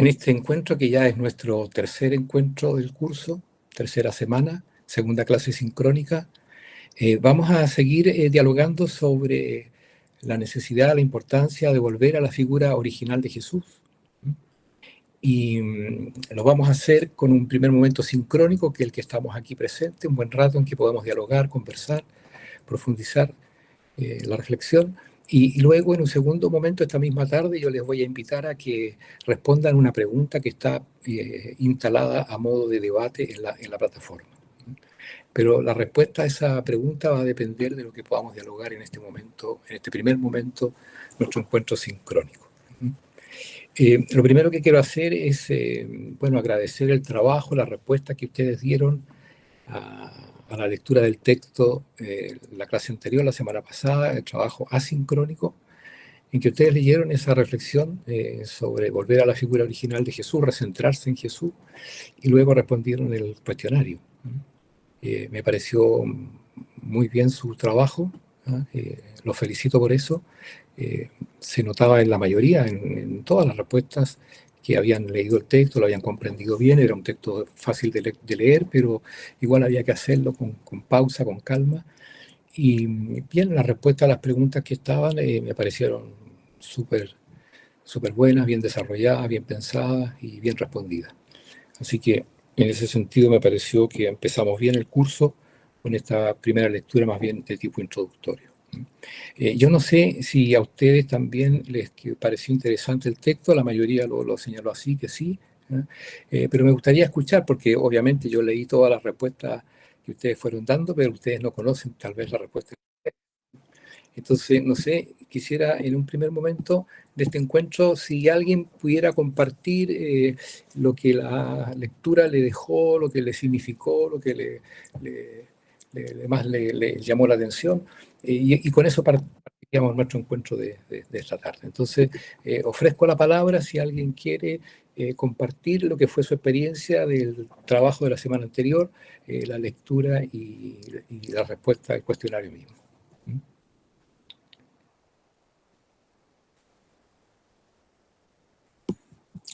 en este encuentro que ya es nuestro tercer encuentro del curso, tercera semana, segunda clase sincrónica. Vamos a seguir dialogando sobre la necesidad, la importancia de volver a la figura original de Jesús. Y lo vamos a hacer con un primer momento sincrónico, que es el que estamos aquí presentes, un buen rato en que podemos dialogar, conversar, profundizar la reflexión. Y luego, en un segundo momento, esta misma tarde, yo les voy a invitar a que respondan una pregunta que está instalada a modo de debate en la plataforma. Pero la respuesta a esa pregunta va a depender de lo que podamos dialogar en este momento, en este primer momento, nuestro encuentro sincrónico. Lo primero que quiero hacer es, bueno, agradecer el trabajo, la respuesta que ustedes dieron a la lectura del texto, la clase anterior, la semana pasada, el trabajo asincrónico, en que ustedes leyeron esa reflexión sobre volver a la figura original de Jesús, recentrarse en Jesús, y luego respondieron el cuestionario. Me pareció muy bien su trabajo, los felicito por eso. Se notaba en la mayoría, en todas las respuestas, que habían leído el texto, lo habían comprendido bien, era un texto fácil de leer, pero igual había que hacerlo con pausa, con calma. Y bien, las respuestas a las preguntas que estaban me parecieron súper buenas, bien desarrolladas, bien pensadas y bien respondidas. Así que en ese sentido me pareció que empezamos bien el curso con esta primera lectura más bien de tipo introductorio. Yo no sé si a ustedes también les pareció interesante el texto, la mayoría lo señaló así, que sí, pero me gustaría escuchar, porque obviamente yo leí todas las respuestas que ustedes fueron dando, pero ustedes no conocen tal vez la respuesta. Entonces, no sé, quisiera en un primer momento de este encuentro, si alguien pudiera compartir lo que la lectura le dejó, lo que le significó, lo que más le llamó la atención, y con eso partiríamos nuestro encuentro de esta tarde. Entonces, ofrezco la palabra si alguien quiere compartir lo que fue su experiencia del trabajo de la semana anterior, la lectura y la respuesta al cuestionario mismo.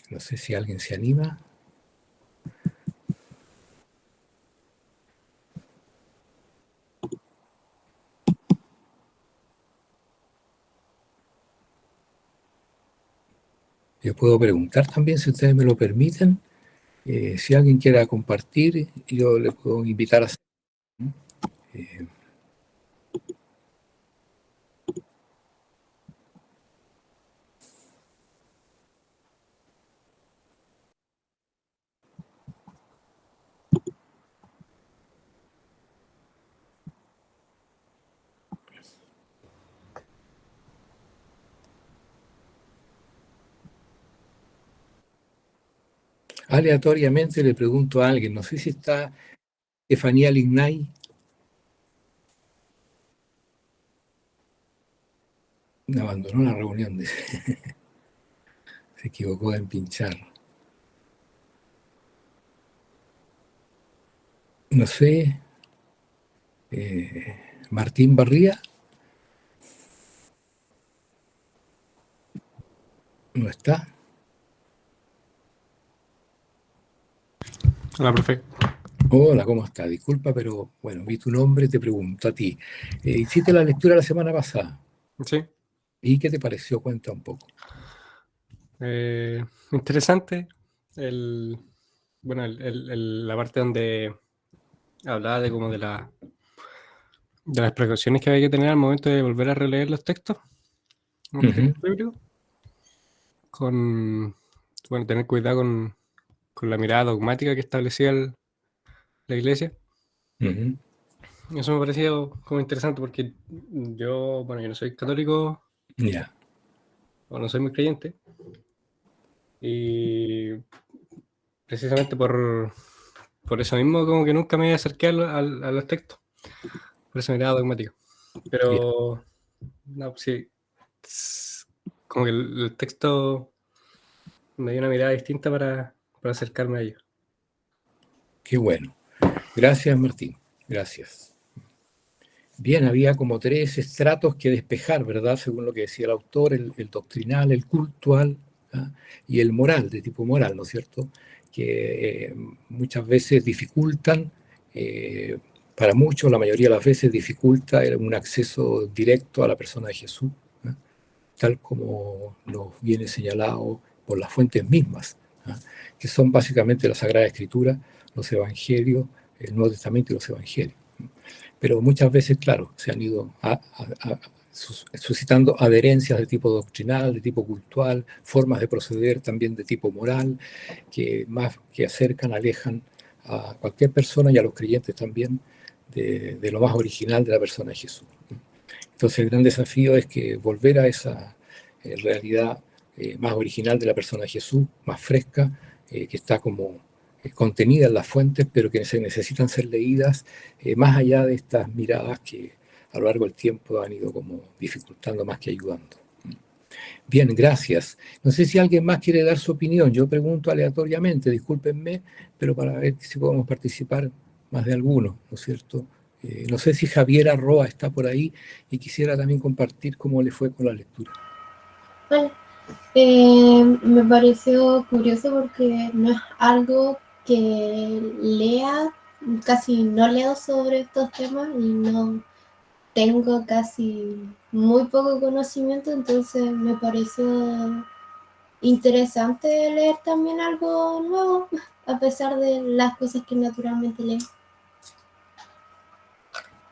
No sé si alguien se anima. Yo puedo preguntar también, si ustedes me lo permiten, si alguien quiera compartir, yo le puedo invitar a hacer. Aleatoriamente le pregunto a alguien, no sé si está Estefanía Lignay. Abandonó la reunión, se equivocó en pinchar. No sé, Martín Barría, no está. Hola, profe. Hola, ¿cómo está? Disculpa, pero bueno, vi tu nombre, te pregunto a ti. Hiciste la lectura la semana pasada. Sí. ¿Y qué te pareció? Cuenta un poco. Interesante. La parte donde hablaba de como de las precauciones que había que tener al momento de volver a releer los textos, los textos bíblicos, tener cuidado con la mirada dogmática que establecía la iglesia. Eso me pareció como interesante porque yo no soy católico, o no soy muy creyente, y precisamente por eso mismo como que nunca me acerqué a los textos, por esa mirada dogmática. Pero no, sí, como que el texto me dio una mirada distinta para acercarme a ello. Qué bueno. Gracias, Martín. Gracias. Bien, había como tres estratos que despejar, ¿verdad? Según lo que decía el autor, el doctrinal, el cultural y el moral, de tipo moral, ¿no es cierto?, que muchas veces dificultan, para muchos, la mayoría de las veces dificulta un acceso directo a la persona de Jesús, tal como nos viene señalado por las fuentes mismas, que son básicamente la Sagrada Escritura, los Evangelios, el Nuevo Testamento y los Evangelios. Pero muchas veces, claro, se han ido suscitando adherencias de tipo doctrinal, de tipo cultural, formas de proceder también de tipo moral, que más que acercan, alejan a cualquier persona y a los creyentes también de lo más original de la persona de Jesús. Entonces el gran desafío es que volver a esa realidad más original de la persona de Jesús, más fresca, que está como contenida en las fuentes, pero que se necesitan ser leídas más allá de estas miradas que a lo largo del tiempo han ido como dificultando más que ayudando. Bien, gracias. No sé si alguien más quiere dar su opinión. Yo pregunto aleatoriamente, discúlpenme, pero para ver si podemos participar más de alguno, ¿no es cierto? No sé si Javiera Roa está por ahí y quisiera también compartir cómo le fue con la lectura. Bueno, me pareció curioso porque no es algo que lea, casi no leo sobre estos temas y no tengo casi muy poco conocimiento, entonces me pareció interesante leer también algo nuevo, a pesar de las cosas que naturalmente leo.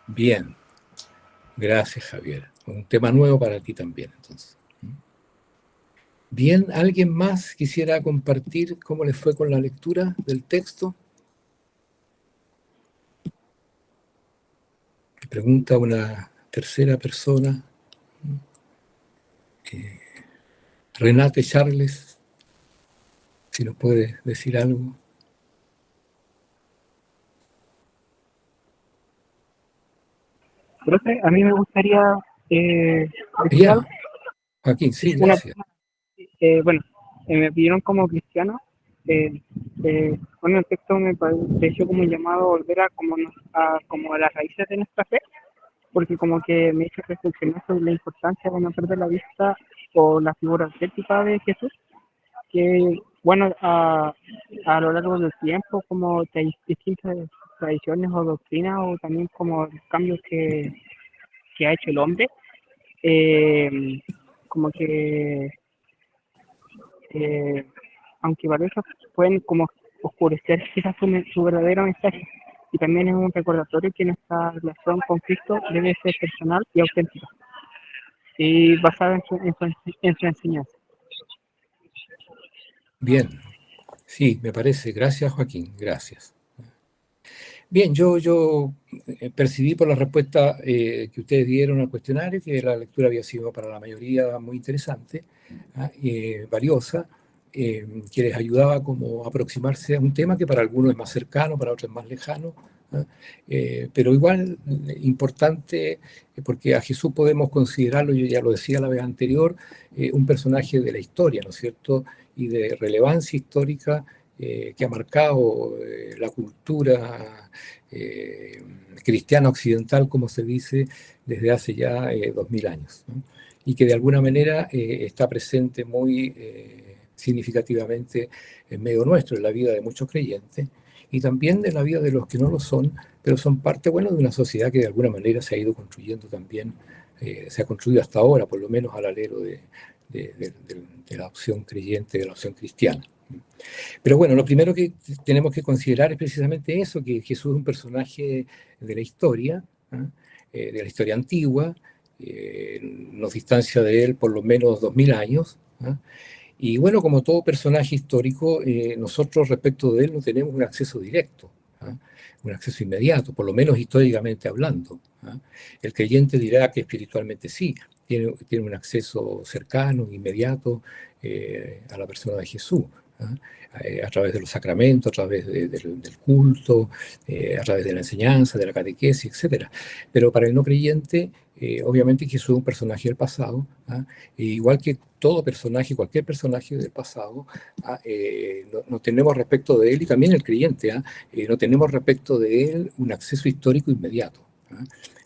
Bien, gracias Javier. Un tema nuevo para ti también, entonces. Bien, ¿alguien más quisiera compartir cómo les fue con la lectura del texto? Me pregunta una tercera persona. Renate Charles, si nos puede decir algo. Profe, a mí me gustaría decir algo. Ya, Joaquín, sí, gracias. Bueno, me pidieron como cristiano. Bueno, el texto me pareció como un llamado a volver como a las raíces de nuestra fe, porque como que me hizo reflexionar sobre la importancia de no perder la vista o la figura arquetípica de Jesús, que bueno, a lo largo del tiempo, como distintas tradiciones o doctrinas, o también como cambios que ha hecho el hombre, como que aunque varios pueden como oscurecer quizás su verdadero mensaje, y también es un recordatorio que nuestra relación con Cristo debe ser personal y auténtica y basada en su enseñanza. Bien, sí, me parece. Gracias, Joaquín, gracias. Bien, yo percibí por la respuesta que ustedes dieron al cuestionario que la lectura había sido para la mayoría muy interesante, valiosa, que les ayudaba como a aproximarse a un tema que para algunos es más cercano, para otros es más lejano, pero igual importante, porque a Jesús podemos considerarlo, yo ya lo decía la vez anterior, un personaje de la historia, ¿no es cierto?, y de relevancia histórica que ha marcado la cultura cristiana occidental, como se dice, desde hace ya 2000 años, ¿no? Y que de alguna manera está presente muy significativamente en medio nuestro, en la vida de muchos creyentes, y también en la vida de los que no lo son, pero son parte, bueno, de una sociedad que de alguna manera se ha ido construyendo también, se ha construido hasta ahora, por lo menos al alero de la opción creyente, de la opción cristiana. Pero bueno, lo primero que tenemos que considerar es precisamente eso, que Jesús es un personaje de la historia, de la historia antigua, nos distancia de él por lo menos 2000 años, y bueno, como todo personaje histórico, nosotros respecto de él no tenemos un acceso directo, un acceso inmediato, por lo menos históricamente hablando. El creyente dirá que espiritualmente sí, tiene un acceso cercano, inmediato a la persona de Jesús, a través de los sacramentos, a través del culto, a través de la enseñanza, de la catequesis, etc. Pero para el no creyente, obviamente Jesús es un personaje del pasado, igual que todo personaje, cualquier personaje del pasado, no tenemos respecto de él, y también el creyente, no tenemos respecto de él un acceso histórico inmediato.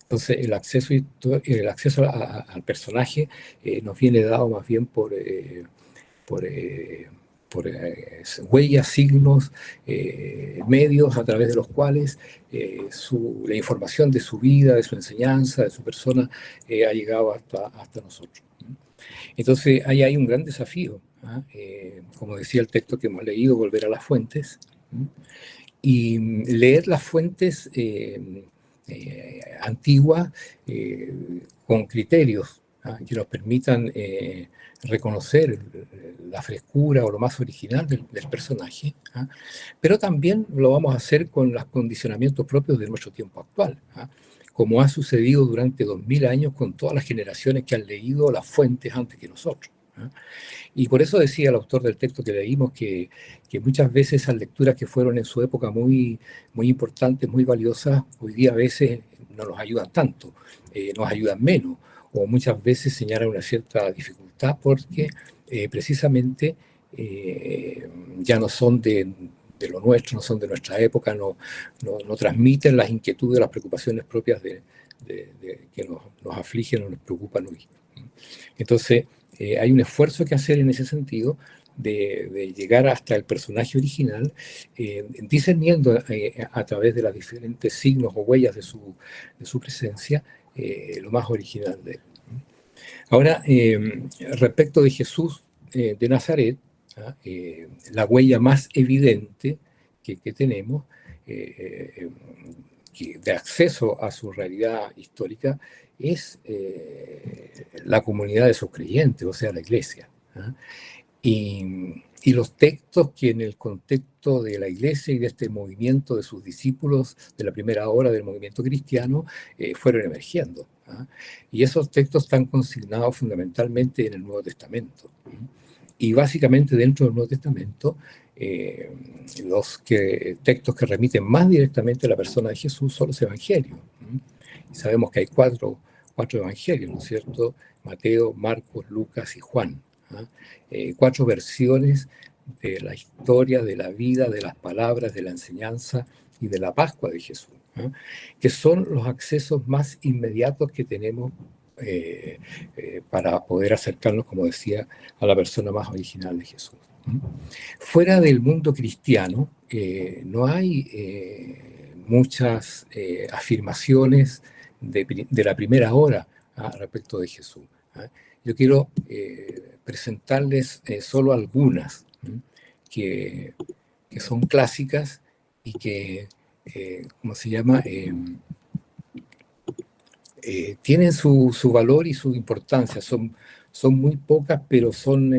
Entonces el acceso al personaje nos viene dado más bien por huellas, signos, medios a través de los cuales la información de su vida, de su enseñanza, de su persona ha llegado hasta nosotros. Entonces ahí hay un gran desafío, como decía el texto que hemos leído, volver a las fuentes, y leer las fuentes antiguas con criterios que nos permitan reconocer la frescura o lo más original del personaje, pero también lo vamos a hacer con los condicionamientos propios de nuestro tiempo actual, como ha sucedido durante 2000 años con todas las generaciones que han leído las fuentes antes que nosotros. Y por eso decía el autor del texto que leímos que muchas veces esas lecturas que fueron en su época muy, muy importantes, muy valiosas, hoy día a veces no nos ayudan tanto, nos ayudan menos, o muchas veces señalan una cierta dificultad porque precisamente ya no son de lo nuestro, no son de nuestra época, no transmiten las inquietudes, las preocupaciones propias que nos afligen o nos preocupan hoy. Entonces, hay un esfuerzo que hacer en ese sentido de llegar hasta el personaje original, discerniendo a través de los diferentes signos o huellas de su presencia lo más original de él. Ahora, respecto de Jesús de Nazaret, la huella más evidente que tenemos de acceso a su realidad histórica es la comunidad de sus creyentes, o sea, la iglesia. Y los textos que en el contexto de la iglesia y de este movimiento de sus discípulos de la primera hora del movimiento cristiano fueron emergiendo. Y esos textos están consignados fundamentalmente en el Nuevo Testamento. Y básicamente dentro del Nuevo Testamento, los textos que remiten más directamente a la persona de Jesús son los evangelios. Y sabemos que hay cuatro evangelios, ¿no es cierto? Mateo, Marcos, Lucas y Juan. Cuatro versiones de la historia, de la vida, de las palabras, de la enseñanza y de la Pascua de Jesús, que son los accesos más inmediatos que tenemos para poder acercarnos, como decía, a la persona más original de Jesús. Fuera del mundo cristiano no hay muchas afirmaciones de la primera hora respecto de Jesús. Yo quiero presentarles solo algunas que son clásicas y que, ¿cómo se llama? Tienen su valor y su importancia. Son muy pocas, pero son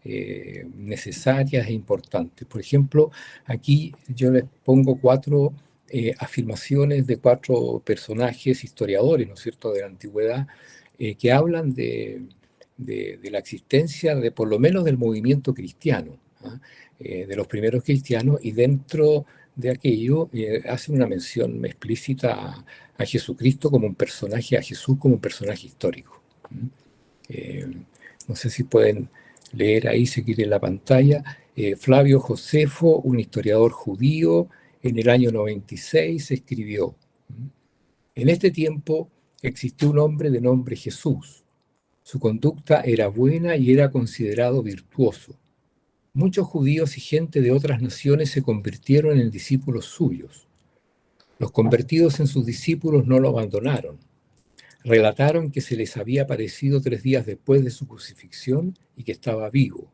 necesarias e importantes. Por ejemplo, aquí yo les pongo cuatro afirmaciones de cuatro personajes historiadores, ¿no es cierto?, de la antigüedad, que hablan de la existencia de, por lo menos, del movimiento cristiano, de los primeros cristianos, y dentro de aquello hace una mención explícita a Jesucristo como un personaje, a Jesús como un personaje histórico. No sé si pueden leer ahí, seguir en la pantalla. Flavio Josefo, un historiador judío, en el año 96 escribió: en este tiempo existió un hombre de nombre Jesús. Su conducta era buena y era considerado virtuoso. Muchos judíos y gente de otras naciones se convirtieron en discípulos suyos. Los convertidos en sus discípulos no lo abandonaron. Relataron que se les había aparecido 3 días después de su crucifixión y que estaba vivo.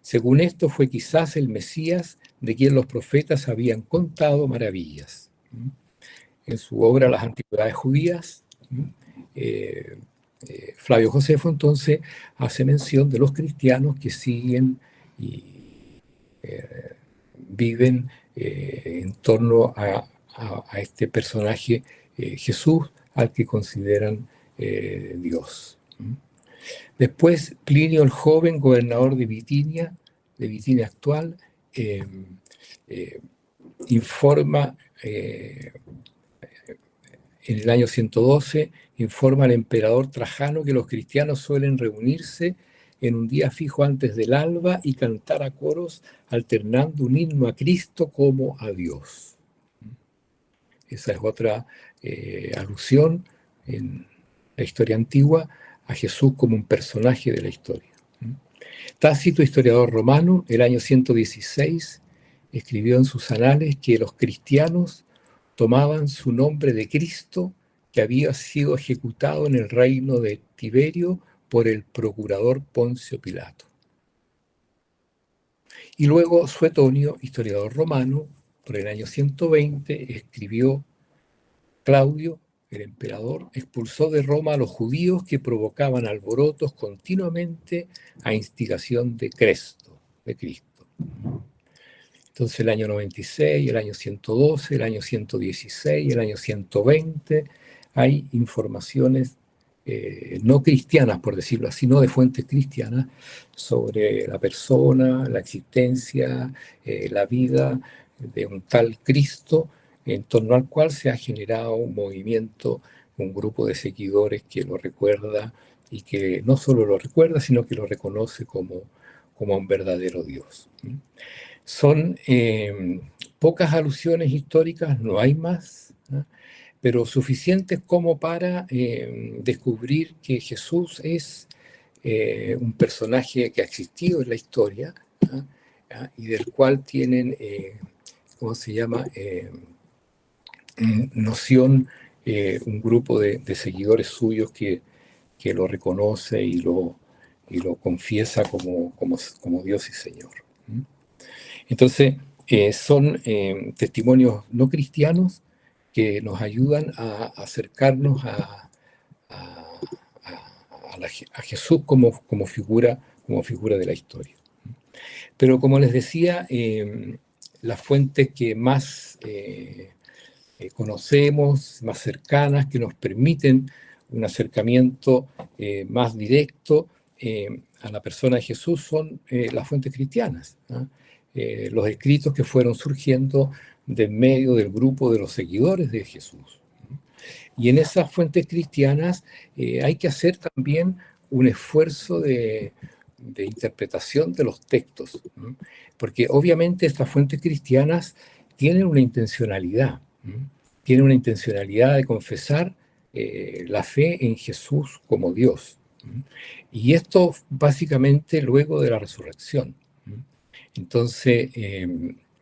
Según esto, fue quizás el Mesías de quien los profetas habían contado maravillas. En su obra Las Antigüedades Judías, Flavio Josefo entonces hace mención de los cristianos que siguen y viven en torno a este personaje Jesús, al que consideran Dios. Después, Plinio el joven, gobernador de Bitinia actual, informa en el año 112, informa al emperador Trajano que los cristianos suelen reunirse en un día fijo antes del alba y cantar a coros, alternando un himno a Cristo como a Dios. Esa es otra alusión en la historia antigua a Jesús como un personaje de la historia. Tácito, historiador romano, el año 116, escribió en sus anales que los cristianos tomaban su nombre de Cristo, que había sido ejecutado en el reino de Tiberio por el procurador Poncio Pilato. Y luego Suetonio, historiador romano, por el año 120, escribió: Claudio, el emperador, expulsó de Roma a los judíos que provocaban alborotos continuamente a instigación de Cristo. Entonces el año 96, el año 112, el año 116, el año 120, hay informaciones no cristianas, por decirlo así, no de fuentes cristianas, sobre la persona, la existencia, la vida de un tal Cristo, en torno al cual se ha generado un movimiento, un grupo de seguidores que lo recuerda y que no solo lo recuerda, sino que lo reconoce como un verdadero Dios. Son pocas alusiones históricas, no hay más, ¿no? Pero suficientes como para descubrir que Jesús es un personaje que ha existido en la historia, ¿no? Y del cual tienen, ¿cómo se llama?, noción un grupo de seguidores suyos que lo reconoce y lo confiesa como Dios y Señor. Entonces, son testimonios no cristianos que nos ayudan a acercarnos a Jesús como figura de la historia. Pero como les decía, las fuentes que más conocemos, más cercanas, que nos permiten un acercamiento más directo a la persona de Jesús son las fuentes cristianas, ¿no? Los escritos que fueron surgiendo de en medio del grupo de los seguidores de Jesús. Y en esas fuentes cristianas hay que hacer también un esfuerzo de interpretación de los textos, ¿no? Porque obviamente estas fuentes cristianas tienen una intencionalidad, ¿no? Tienen una intencionalidad de confesar la fe en Jesús como Dios, ¿no? Y esto básicamente luego de la resurrección, ¿no? Entonces,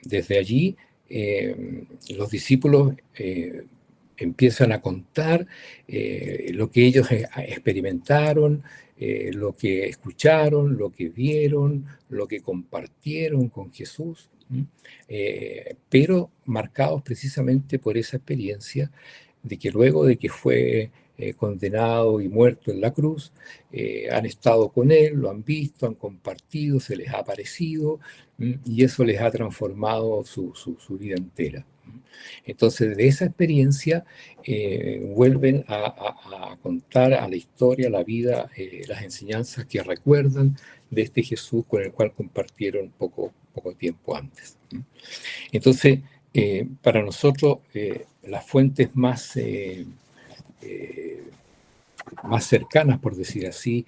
desde allí, los discípulos empiezan a contar lo que ellos experimentaron, lo que escucharon, lo que vieron, lo que compartieron con Jesús, pero marcados precisamente por esa experiencia de que luego de que fue condenado y muerto en la cruz, han estado con él, lo han visto, han compartido, se les ha aparecido, y eso les ha transformado su vida entera. Entonces, de esa experiencia vuelven a contar a la historia, a la vida, las enseñanzas que recuerdan de este Jesús con el cual compartieron poco tiempo antes. Entonces, para nosotros, las fuentes más cercanas, por decir así,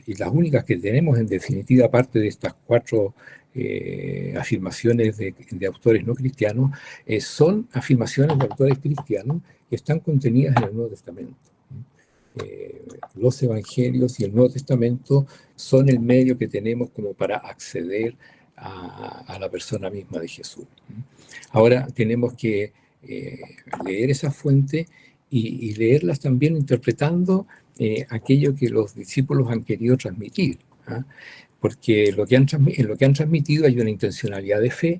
y las únicas que tenemos en definitiva, aparte de estas 4 afirmaciones de autores no cristianos, son afirmaciones de autores cristianos que están contenidas en el Nuevo Testamento. Los Evangelios y el Nuevo Testamento son el medio que tenemos como para acceder a la persona misma de Jesús. Ahora tenemos que leer esa fuente y leerlas también interpretando aquello que los discípulos han querido transmitir, ¿ah? Porque en lo que han transmitido hay una intencionalidad de fe,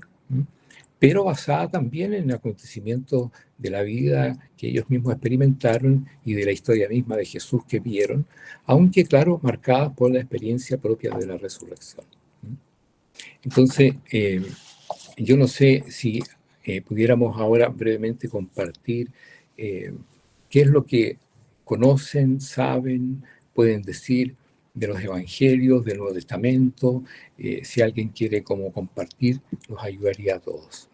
pero basada también en acontecimientos de la vida que ellos mismos experimentaron y de la historia misma de Jesús que vieron, aunque, claro, marcadas por la experiencia propia de la resurrección. Entonces, yo no sé si pudiéramos ahora brevemente compartir qué es lo que conocen, saben, pueden decir de los Evangelios, del Nuevo Testamento. Si alguien quiere como compartir, nos ayudaría a todos.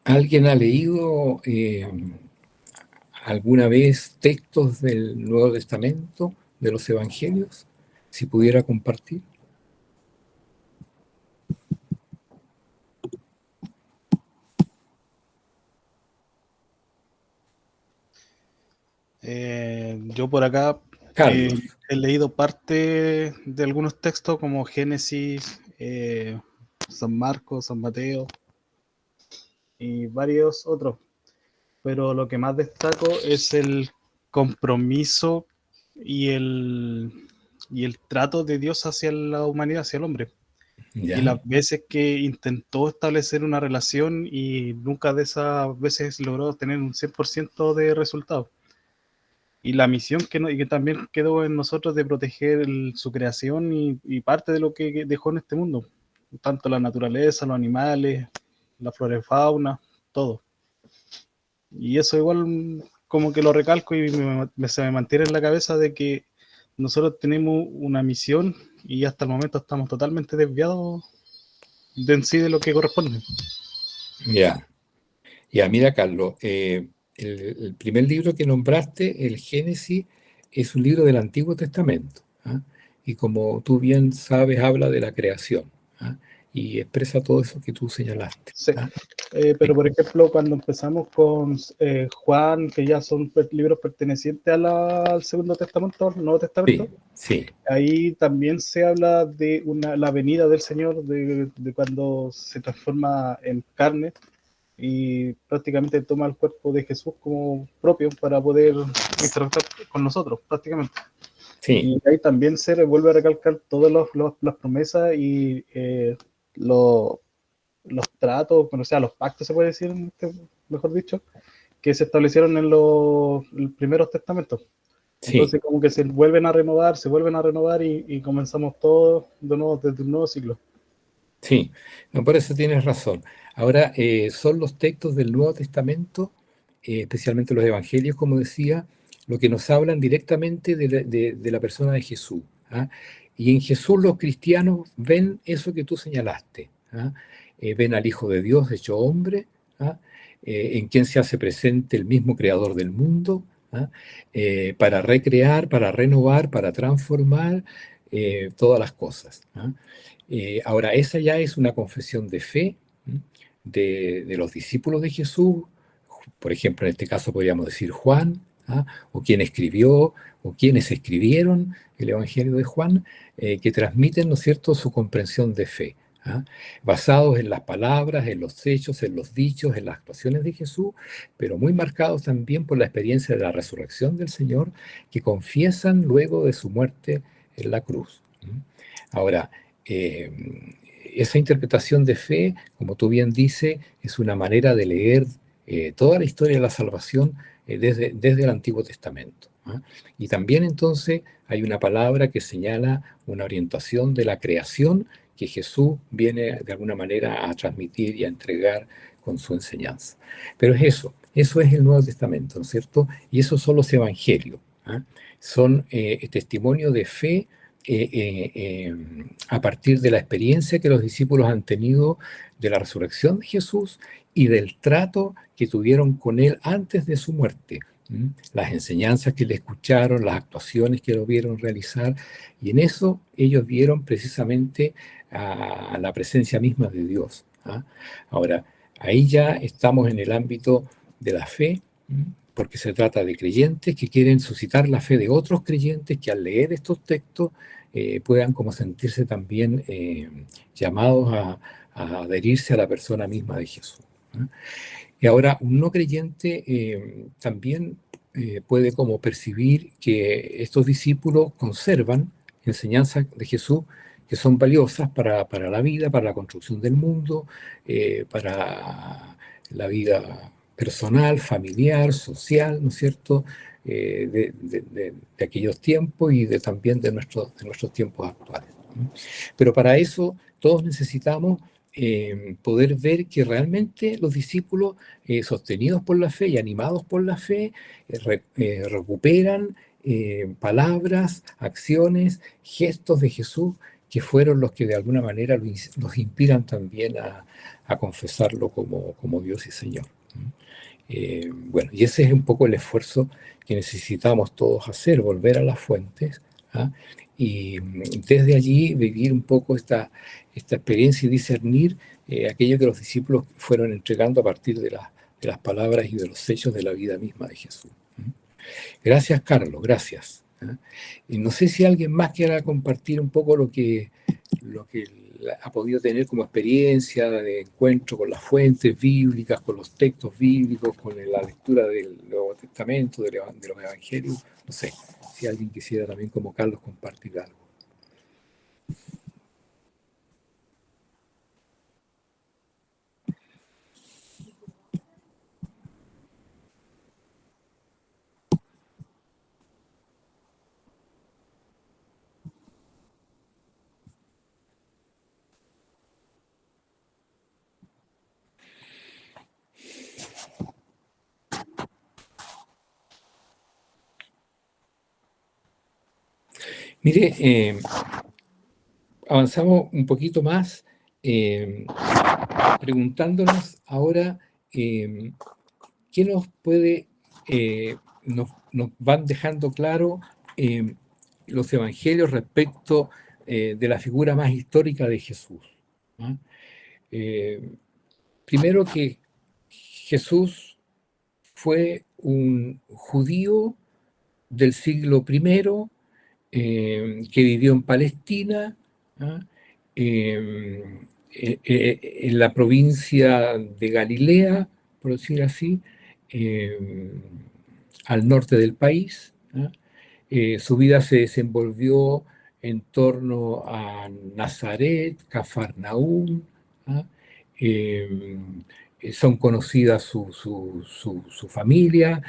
¿Alguien ha leído alguna vez textos del Nuevo Testamento, de los Evangelios? Si pudiera compartir. Yo por acá Carlos. he leído parte de algunos textos como Génesis, San Marcos, San Mateo y varios otros, pero lo que más destaco es el compromiso y el trato de Dios hacia la humanidad, hacia el hombre. ¿Ya? Y las veces que intentó establecer una relación y nunca de esas veces logró tener un 100% de resultado. Y la misión y que también quedó en nosotros de proteger su creación y parte de lo que dejó en este mundo, tanto la naturaleza, los animales, la flora y fauna, todo. Y eso igual como que lo recalco y se me mantiene en la cabeza de que nosotros tenemos una misión y hasta el momento estamos totalmente desviados de en sí de lo que corresponde. Ya. Ya, mira, Carlos, el primer libro que nombraste, el Génesis, es un libro del Antiguo Testamento, ¿ah? Y como tú bien sabes, habla de la creación, ¿ah? Y expresa todo eso que tú señalaste, Sí. ¿ah? Pero por ejemplo, cuando empezamos con Juan, que ya son libros pertenecientes al Segundo Testamento, al Nuevo Testamento, Sí, ahí también se habla de la venida del Señor, de cuando se transforma en carne y prácticamente toma el cuerpo de Jesús como propio para poder interactuar con nosotros, prácticamente. sí, Y ahí también se vuelve a recalcar todas las promesas y los tratos, bueno, o sea, los pactos, se puede decir, mejor dicho, que se establecieron en los primeros testamentos. sí, Entonces, como que se vuelven a renovar y comenzamos todos de nuevo desde un nuevo ciclo. sí. No, por eso tienes razón. Ahora, son los textos del Nuevo Testamento, especialmente los Evangelios, como decía, lo que nos hablan directamente de la persona de Jesús, ¿ah? Y en Jesús los cristianos ven eso que tú señalaste, ¿ah? Ven al Hijo de Dios hecho hombre, ¿ah? En quien se hace presente el mismo creador del mundo, ¿ah? Para recrear, para renovar, para transformar todas las cosas, ¿ah? Ahora, esa ya es una confesión de fe de los discípulos de Jesús, por ejemplo, en este caso podríamos decir Juan, ¿ah? O quien escribió, o quienes escribieron el Evangelio de Juan, que transmiten, ¿no es cierto?, su comprensión de fe, ¿ah? Basados en las palabras, en los hechos, en los dichos, en las actuaciones de Jesús, pero muy marcados también por la experiencia de la resurrección del Señor, que confiesan luego de su muerte en la cruz. Ahora, esa interpretación de fe, como tú bien dices, es una manera de leer toda la historia de la salvación desde el Antiguo Testamento, ¿ah? Y también entonces hay una palabra que señala una orientación de la creación que Jesús viene de alguna manera a transmitir y a entregar con su enseñanza. Pero eso es el Nuevo Testamento, ¿no es cierto? Y esos son los evangelios, ¿ah? Son testimonios de fe a partir de la experiencia que los discípulos han tenido de la resurrección de Jesús y del trato que tuvieron con él antes de su muerte. Las enseñanzas que le escucharon, las actuaciones que lo vieron realizar, y en eso ellos vieron precisamente a la presencia misma de Dios, ¿ah? Ahora, ahí ya estamos en el ámbito de la fe, porque se trata de creyentes que quieren suscitar la fe de otros creyentes que al leer estos textos puedan como sentirse también llamados a adherirse a la persona misma de Jesús, ¿no? Y ahora un no creyente también puede como percibir que estos discípulos conservan enseñanzas de Jesús que son valiosas para la vida, para la construcción del mundo, para la vida personal, familiar, social, ¿no es cierto?, de aquellos tiempos y también de nuestros tiempos actuales. Pero para eso todos necesitamos poder ver que realmente los discípulos, sostenidos por la fe y animados por la fe, recuperan palabras, acciones, gestos de Jesús que fueron los que de alguna manera nos inspiran también a confesarlo como Dios y Señor. Bueno, y ese es un poco el esfuerzo que necesitamos todos hacer, volver a las fuentes, ¿ah? Y desde allí vivir un poco esta experiencia y discernir aquello que los discípulos fueron entregando a partir de las palabras y de los hechos de la vida misma de Jesús. Gracias, Carlos, gracias. Y no sé si alguien más quiera compartir un poco lo que ha podido tener como experiencia de encuentro con las fuentes bíblicas, con los textos bíblicos, con la lectura del Nuevo Testamento, de los Evangelios. No sé, si alguien quisiera también como Carlos compartir algo. Mire, avanzamos un poquito más preguntándonos ahora qué nos puede, nos van dejando claro los evangelios respecto de la figura más histórica de Jesús, ¿no? Primero que Jesús fue un judío del siglo I que vivió en Palestina, ¿no? En la provincia de Galilea, por decir así, al norte del país, ¿no? Su vida se desenvolvió en torno a Nazaret, Cafarnaúm, ¿no? Son conocidas su familia,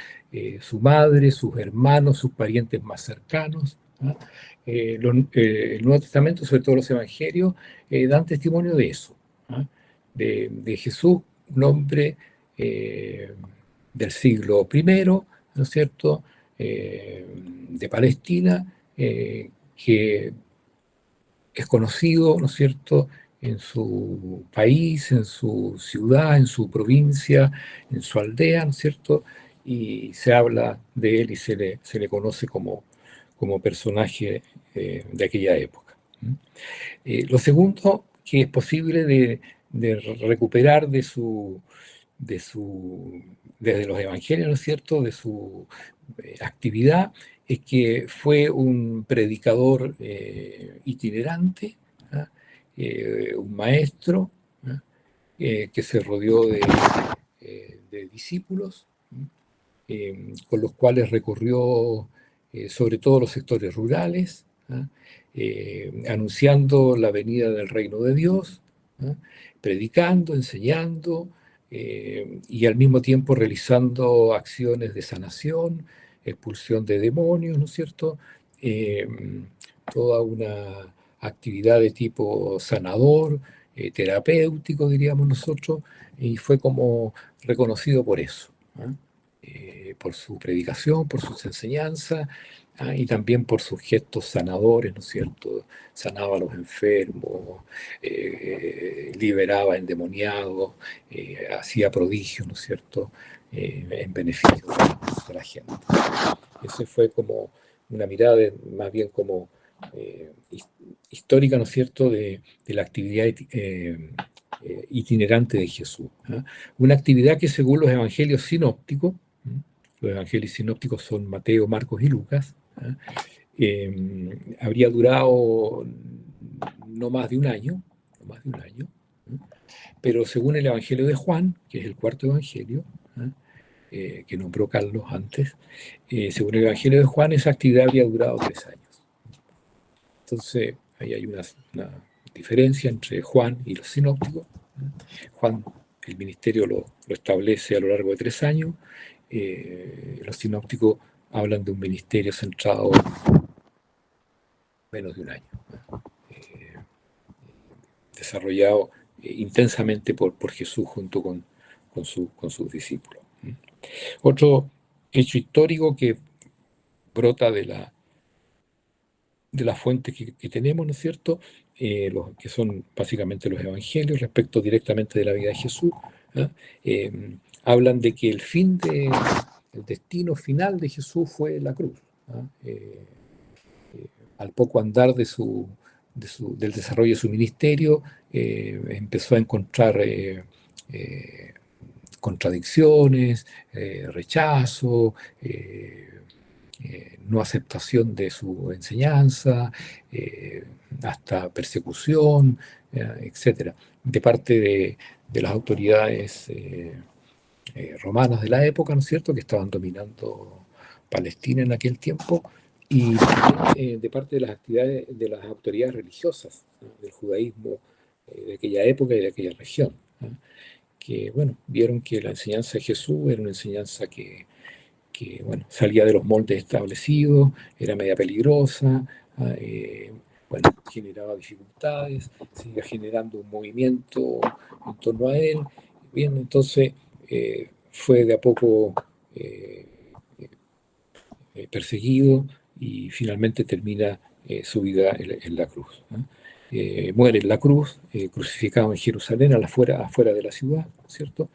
su madre, sus hermanos, sus parientes más cercanos, ¿no? El Nuevo Testamento, sobre todo los Evangelios, dan testimonio de eso, ¿no? De Jesús, un hombre del siglo I, ¿no es cierto?, de Palestina, que es conocido, ¿no es cierto?, en su país, en su ciudad, en su provincia, en su aldea, ¿no es cierto?, y se habla de él y se le conoce como personaje de aquella época. Lo segundo que es posible de recuperar desde los evangelios, ¿no es cierto?, de su actividad, es que fue un predicador itinerante, ¿ah? Un maestro, ¿ah? Que se rodeó de discípulos, con los cuales recorrió sobre todo los sectores rurales, ¿ah? Anunciando la venida del reino de Dios, ¿ah? Predicando, enseñando, y al mismo tiempo realizando acciones de sanación, expulsión de demonios, ¿no es cierto? Toda una actividad de tipo sanador, terapéutico, diríamos nosotros, y fue como reconocido por eso, ¿ah? Por su predicación, por sus enseñanzas, ¿ah? Y también por sus gestos sanadores, ¿no es cierto? Sanaba a los enfermos, liberaba endemoniados, hacía prodigios, ¿no es cierto?, en beneficio de la gente. Ese fue como una mirada más bien como histórica, ¿no es cierto?, de la actividad itinerante de Jesús, ¿ah? Una actividad que según los evangelios sinópticos, los evangelios sinópticos son Mateo, Marcos y Lucas, ¿ah? Habría durado no más de un año, ¿ah? Pero según el Evangelio de Juan, que es el cuarto evangelio, ¿ah? Que nombró Carlos antes, según el Evangelio de Juan, esa actividad habría durado 3 años. Entonces, ahí hay una diferencia entre Juan y los sinópticos. Juan, el ministerio lo establece a lo largo de 3 años. Los sinópticos hablan de un ministerio centrado en menos de un año, desarrollado intensamente por Jesús junto con sus discípulos. Otro hecho histórico que brota de las fuentes que tenemos, ¿no es cierto?, los que son básicamente los evangelios respecto directamente de la vida de Jesús, ¿ah? Hablan de que el destino final de Jesús fue la cruz, ¿ah? Al poco andar del desarrollo de su ministerio, empezó a encontrar contradicciones, rechazo, no aceptación de su enseñanza, hasta persecución, etc., de parte de las autoridades romanas de la época, ¿no es cierto?, que estaban dominando Palestina en aquel tiempo, y de parte de las actividades de las autoridades religiosas, ¿no?, del judaísmo de aquella época y de aquella región, ¿no?, que, bueno, vieron que la enseñanza de Jesús era una enseñanza que bueno, salía de los moldes establecidos, era media peligrosa, bueno, generaba dificultades, seguía generando un movimiento en torno a él. Bien, entonces fue de a poco perseguido y finalmente termina su vida en la cruz, ¿no? Muere en la cruz, crucificado en Jerusalén, afuera de la ciudad, ¿cierto?,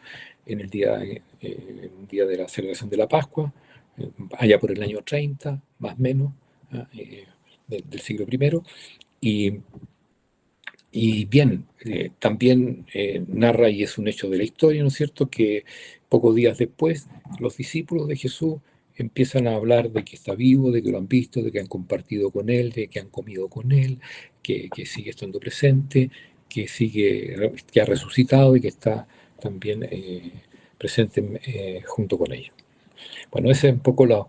en un día de la celebración de la Pascua, allá por el año 30, más o menos, del siglo I. Y bien, también narra, y es un hecho de la historia, ¿no es cierto?, que pocos días después los discípulos de Jesús empiezan a hablar de que está vivo, de que lo han visto, de que han compartido con él, de que han comido con él, que sigue estando presente, que ha resucitado y que está también presente junto con ellos. Bueno, ese es un poco los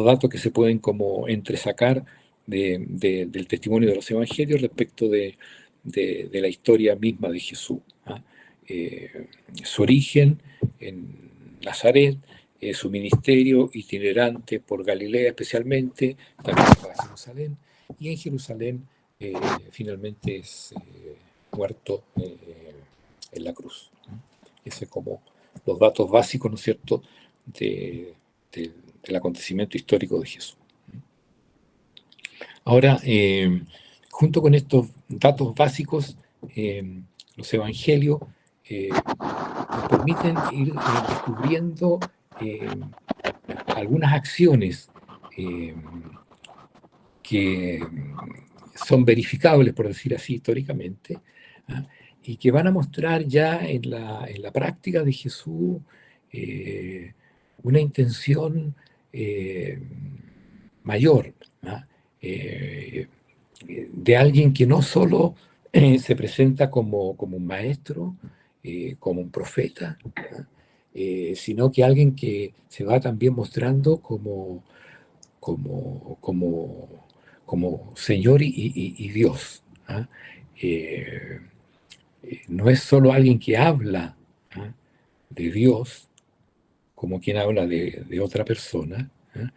datos que se pueden como entresacar del testimonio de los evangelios respecto de la historia misma de Jesús, ¿ah? Su origen en Nazaret, su ministerio itinerante por Galilea especialmente, también va a Jerusalén, y en Jerusalén finalmente es muerto en la cruz, ¿no? Ese es como los datos básicos, ¿no es cierto?, del acontecimiento histórico de Jesús. Ahora, junto con estos datos básicos, los evangelios nos permiten ir descubriendo algunas acciones que son verificables, por decir así, históricamente, ¿ah?, y que van a mostrar ya en la práctica de Jesús una intención mayor, ¿ah?, de alguien que no solo se presenta como un maestro, como un profeta, ¿ah?, sino que alguien que se va también mostrando como Señor y Dios, ¿ah? No es solo alguien que habla, ¿ah?, de Dios como quien habla de otra persona, ¿ah?,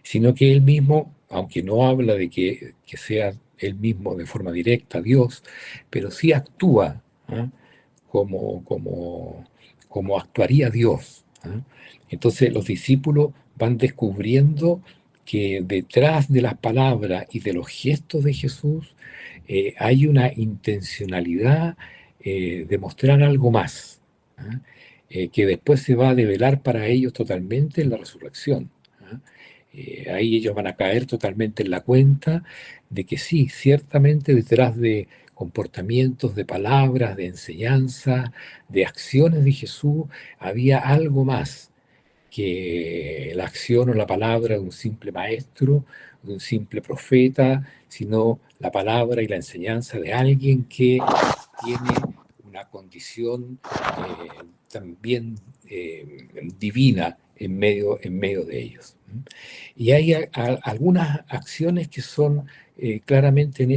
sino que él mismo, aunque no habla de que sea él mismo de forma directa Dios, pero sí actúa, ¿ah?, como actuaría Dios, ¿ah? Entonces los discípulos van descubriendo que detrás de las palabras y de los gestos de Jesús hay una intencionalidad de mostrar algo más, ¿ah?, que después se va a develar para ellos totalmente en la resurrección, ¿ah? Ahí ellos van a caer totalmente en la cuenta de que sí, ciertamente detrás de comportamientos, de palabras, de enseñanza, de acciones de Jesús, había algo más que la acción o la palabra de un simple maestro, de un simple profeta, sino la palabra y la enseñanza de alguien que tiene una condición también divina en medio de ellos. Y hay algunas acciones que son claramente en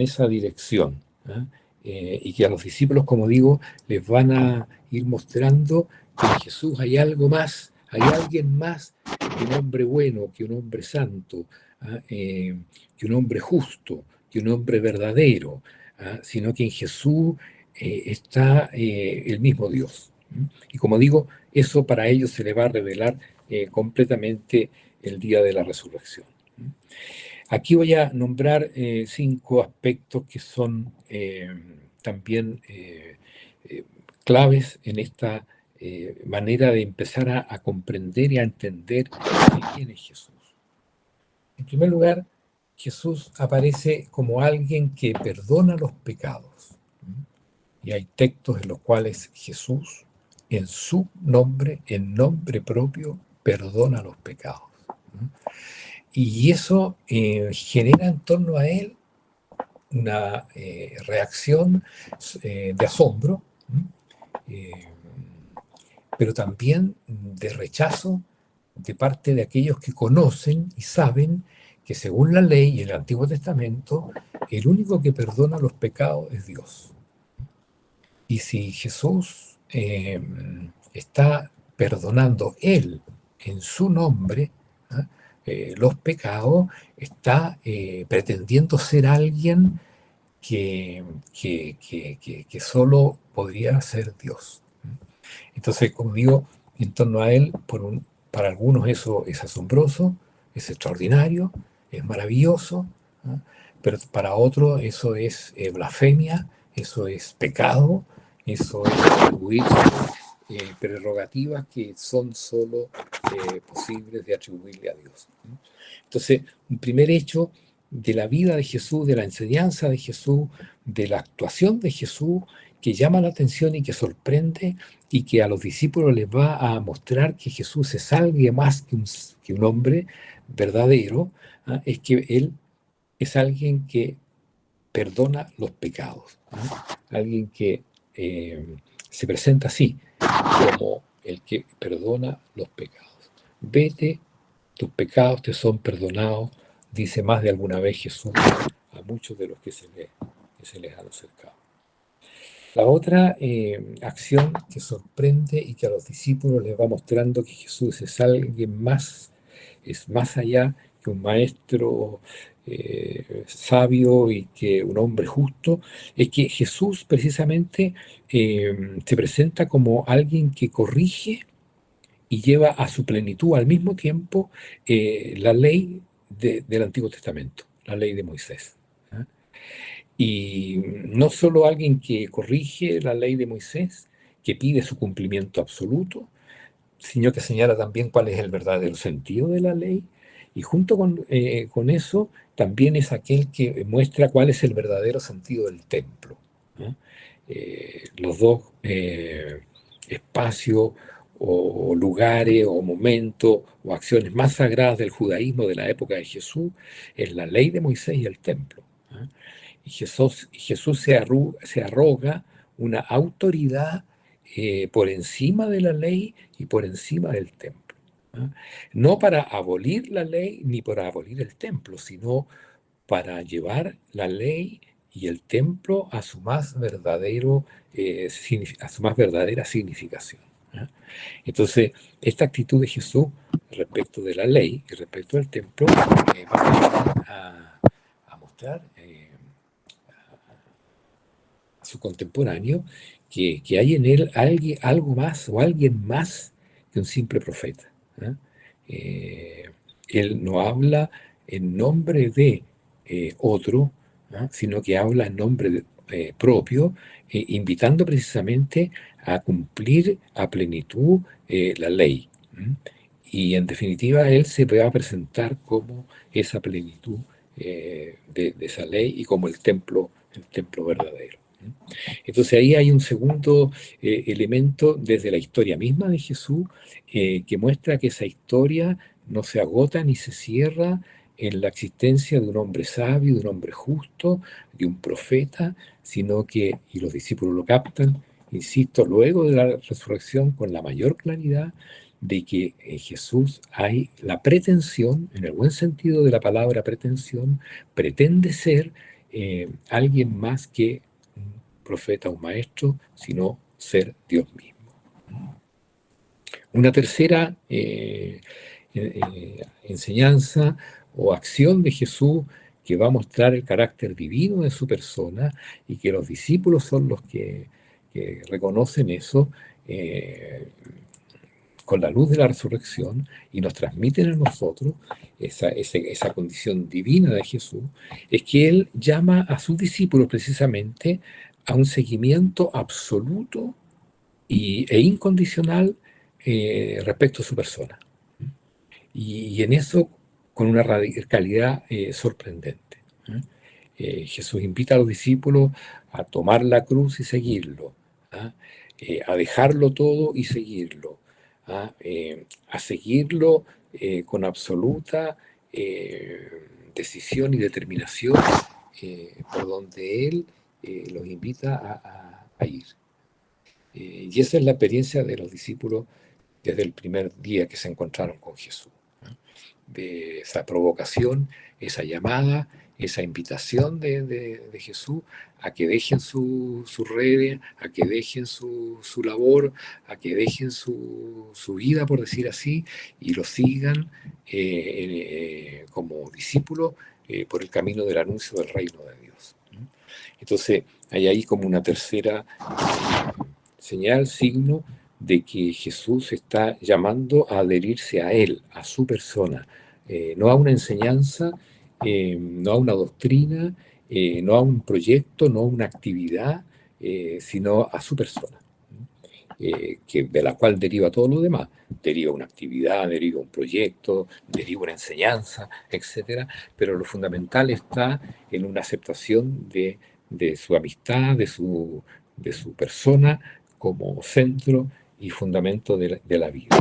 esa dirección, ¿ah? Y que a los discípulos, como digo, les van a ir mostrando que en Jesús hay algo más, hay alguien más que un hombre bueno, que un hombre santo, ¿ah?, que un hombre justo, que un hombre verdadero, ¿ah?, sino que en Jesús está el mismo Dios. Y como digo, eso para ellos se le va a revelar completamente el día de la resurrección. Aquí voy a nombrar 5 aspectos que son también claves en esta manera de empezar a comprender y a entender quién es Jesús. En primer lugar, Jesús aparece como alguien que perdona los pecados. Y hay textos en los cuales Jesús en su nombre, en nombre propio, perdona los pecados. Y eso genera en torno a él una reacción de asombro, pero también de rechazo de parte de aquellos que conocen y saben que según la ley y el Antiguo Testamento, el único que perdona los pecados es Dios. Y si Jesús está perdonando Él en su nombre los pecados, está pretendiendo ser alguien que solo podría ser Dios. Entonces, como digo, en torno a Él, para algunos eso es asombroso, es extraordinario, es maravilloso, ¿no? Pero para otros eso es blasfemia, eso es pecado, eso es atribuir prerrogativas que son solo posibles de atribuirle a Dios, ¿no? Entonces, un primer hecho de la vida de Jesús, de la enseñanza de Jesús, de la actuación de Jesús, que llama la atención y que sorprende y que a los discípulos les va a mostrar que Jesús es alguien más que un hombre verdadero, es que Él es alguien que perdona los pecados, alguien que se presenta así, como el que perdona los pecados. Vete, tus pecados te son perdonados, dice más de alguna vez Jesús a muchos de los que se les han acercado. La otra acción que sorprende y que a los discípulos les va mostrando que Jesús es alguien más, es más allá que un maestro sabio y que un hombre justo, es que Jesús precisamente se presenta como alguien que corrige y lleva a su plenitud al mismo tiempo la ley del Antiguo Testamento, la ley de Moisés. Y no solo alguien que corrige la ley de Moisés, que pide su cumplimiento absoluto, sino que señala también cuál es el verdadero sentido de la ley. Y junto con eso, también es aquel que muestra cuál es el verdadero sentido del templo, ¿no? Los dos espacios o lugares o momentos o acciones más sagradas del judaísmo de la época de Jesús es la ley de Moisés y el templo, ¿no? Y Jesús se arroga una autoridad por encima de la ley y por encima del templo, ¿no? No para abolir la ley ni para abolir el templo, sino para llevar la ley y el templo a su más verdadera significación, ¿no? Entonces, esta actitud de Jesús respecto de la ley y respecto del templo va a mostrar a su contemporáneo que hay en él algo más o alguien más que un simple profeta, ¿no? Él no habla en nombre de otro, ¿no? Sino que habla en nombre propio, invitando precisamente a cumplir a plenitud la ley, ¿no? Y en definitiva él se va a presentar como esa plenitud de esa ley y como el templo verdadero. Entonces ahí hay un segundo elemento desde la historia misma de Jesús que muestra que esa historia no se agota ni se cierra en la existencia de un hombre sabio, de un hombre justo, de un profeta, sino que, y los discípulos lo captan, insisto, luego de la resurrección con la mayor claridad de que en Jesús hay la pretensión, en el buen sentido de la palabra pretensión, pretende ser alguien más que un profeta, un maestro, sino ser Dios mismo. Una tercera enseñanza o acción de Jesús que va a mostrar el carácter divino de su persona y que los discípulos son los que reconocen eso con la luz de la resurrección y nos transmiten a nosotros esa condición divina de Jesús, es que Él llama a sus discípulos precisamente a un seguimiento absoluto e incondicional respecto a su persona. Y en eso con una radicalidad sorprendente. Jesús invita a los discípulos a tomar la cruz y seguirlo, a dejarlo todo y seguirlo, a seguirlo con absoluta decisión y determinación por donde Él los invita a ir. Y esa es la experiencia de los discípulos desde el primer día que se encontraron con Jesús, ¿no? De esa provocación, esa llamada, esa invitación de Jesús a que dejen sus redes, a que dejen su labor, a que dejen su vida, por decir así, y lo sigan como discípulos por el camino del anuncio del reino de Dios, ¿no? Entonces, hay ahí como una tercera señal, signo de que Jesús está llamando a adherirse a Él, a su persona, no a una enseñanza, no a una doctrina, no a un proyecto, no a una actividad, sino a su persona, de la cual deriva todo lo demás. Deriva una actividad, deriva un proyecto, deriva una enseñanza, etc. Pero lo fundamental está en una aceptación de su amistad, de su persona como centro y fundamento de la vida.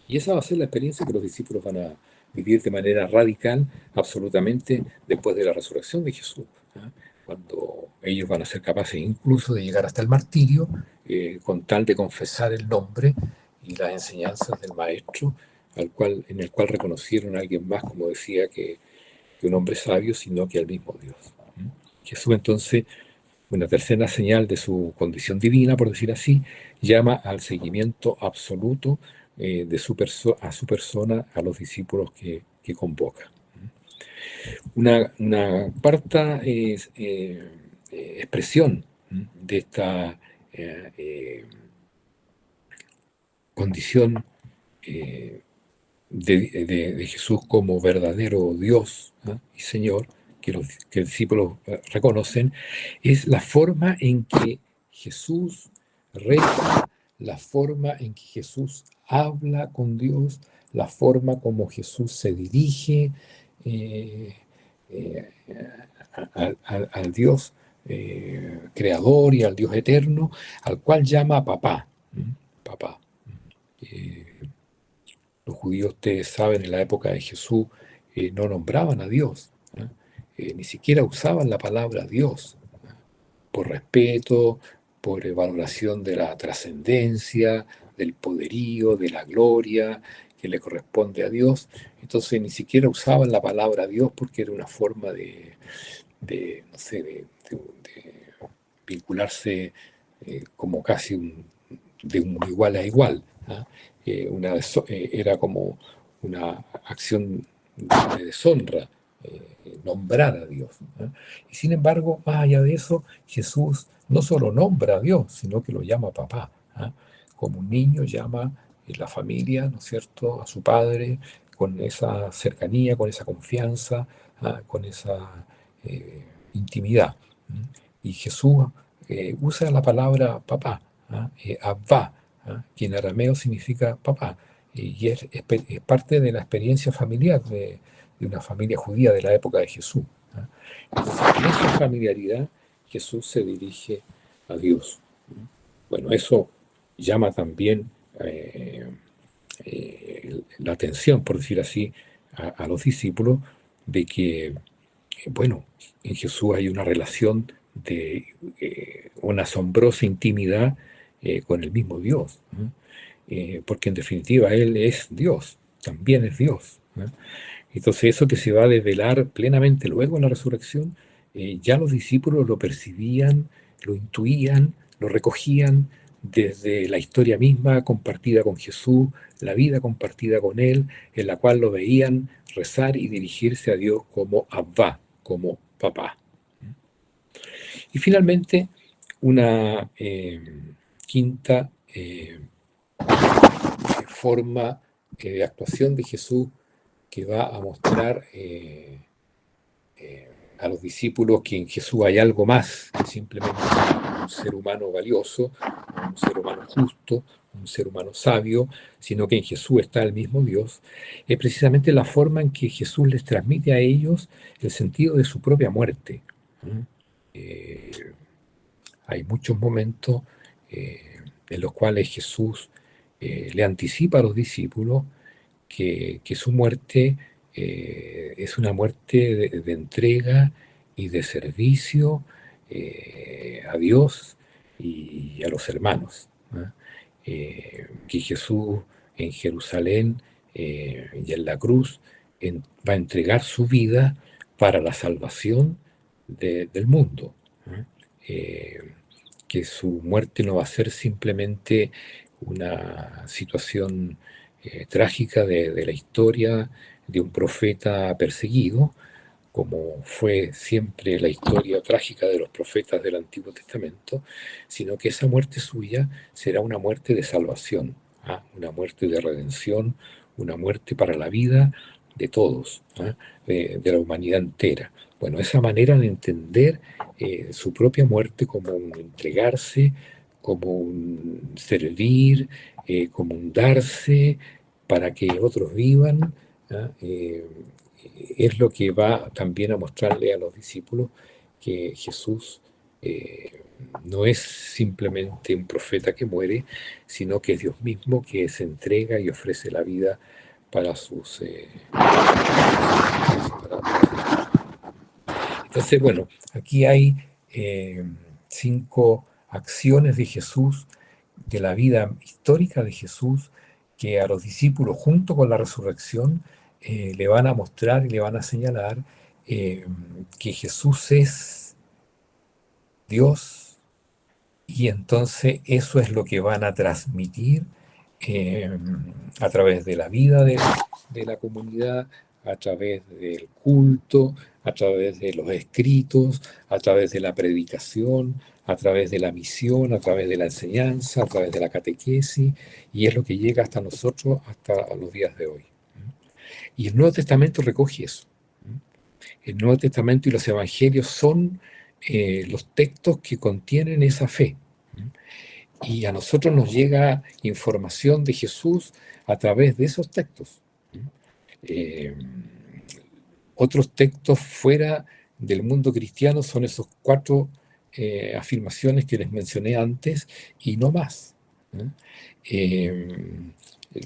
Y esa va a ser la experiencia que los discípulos van a vivir de manera radical, absolutamente, después de la resurrección de Jesús, ¿eh? Cuando ellos van a ser capaces incluso de llegar hasta el martirio, con tal de confesar el nombre y las enseñanzas del Maestro, en el cual reconocieron a alguien más, como decía, que un hombre sabio, sino que al mismo Dios. Jesús, entonces, una tercera señal de su condición divina, por decir así, llama al seguimiento absoluto a su persona, a los discípulos que convoca. Una cuarta expresión de esta condición de Jesús como verdadero Dios, ¿no? Y Señor, que los discípulos reconocen, es la forma en que Jesús reza, la forma en que Jesús habla con Dios, la forma como Jesús se dirige al Dios creador y al Dios eterno, al cual llama papá. Papá. Los judíos, ustedes saben, en la época de Jesús no nombraban a Dios, ¿no? Ni siquiera usaban la palabra Dios, ¿no? Por respeto, por valoración de la trascendencia, del poderío, de la gloria que le corresponde a Dios. Entonces ni siquiera usaban la palabra Dios porque era una forma de vincularse como casi de un igual a igual, ¿ah? Era como una acción de deshonra, nombrar a Dios, ¿eh? Y sin embargo, más allá de eso, Jesús no solo nombra a Dios, sino que lo llama papá, ¿eh? Como un niño llama en la familia, ¿no es cierto?, a su padre, con esa cercanía, con esa confianza, con esa intimidad. Y Jesús usa la palabra papá, Abba, que en arameo significa papá, y es parte de la experiencia familiar de una familia judía de la época de Jesús. Entonces, en esa familiaridad, Jesús se dirige a Dios. Bueno, eso llama también la atención, por decir así, a los discípulos, de que, bueno, en Jesús hay una relación de una asombrosa intimidad con el mismo Dios, ¿no? Porque en definitiva Él es Dios, también es Dios, ¿no? Entonces eso que se va a desvelar plenamente luego en la resurrección, ya los discípulos lo percibían, lo intuían, lo recogían desde la historia misma compartida con Jesús, la vida compartida con Él, en la cual lo veían rezar y dirigirse a Dios como Abba, como papá. Y finalmente, una quinta forma de actuación de Jesús que va a mostrar a los discípulos que en Jesús hay algo más que simplemente un ser humano valioso, un ser humano justo, un ser humano sabio, sino que en Jesús está el mismo Dios, es precisamente la forma en que Jesús les transmite a ellos el sentido de su propia muerte. Hay muchos momentos en los cuales Jesús le anticipa a los discípulos que su muerte es una muerte de entrega y de servicio a Dios y a los hermanos, ¿no? Que Jesús en Jerusalén y en la cruz va a entregar su vida para la salvación del mundo, ¿no? Que su muerte no va a ser simplemente una situación trágica de la historia de un profeta perseguido, como fue siempre la historia trágica de los profetas del Antiguo Testamento, sino que esa muerte suya será una muerte de salvación, una muerte de redención, una muerte para la vida de todos, de la humanidad entera. Bueno, esa manera de entender su propia muerte como un entregarse, como un servir, como un darse para que otros vivan, es lo que va también a mostrarle a los discípulos que Jesús no es simplemente un profeta que muere, sino que es Dios mismo que se entrega y ofrece la vida para sus... Entonces, bueno, aquí hay 5 acciones de Jesús, de la vida histórica de Jesús, que a los discípulos, junto con la resurrección, le van a mostrar y le van a señalar que Jesús es Dios, y entonces eso es lo que van a transmitir a través de la vida de la comunidad, a través del culto, a través de los escritos, a través de la predicación, a través de la misión, a través de la enseñanza, a través de la catequesis, y es lo que llega hasta nosotros, hasta los días de hoy. Y el Nuevo Testamento recoge eso. El Nuevo Testamento y los Evangelios son los textos que contienen esa fe. Y a nosotros nos llega información de Jesús a través de esos textos. Otros textos fuera del mundo cristiano son esos 4 afirmaciones que les mencioné antes y no más.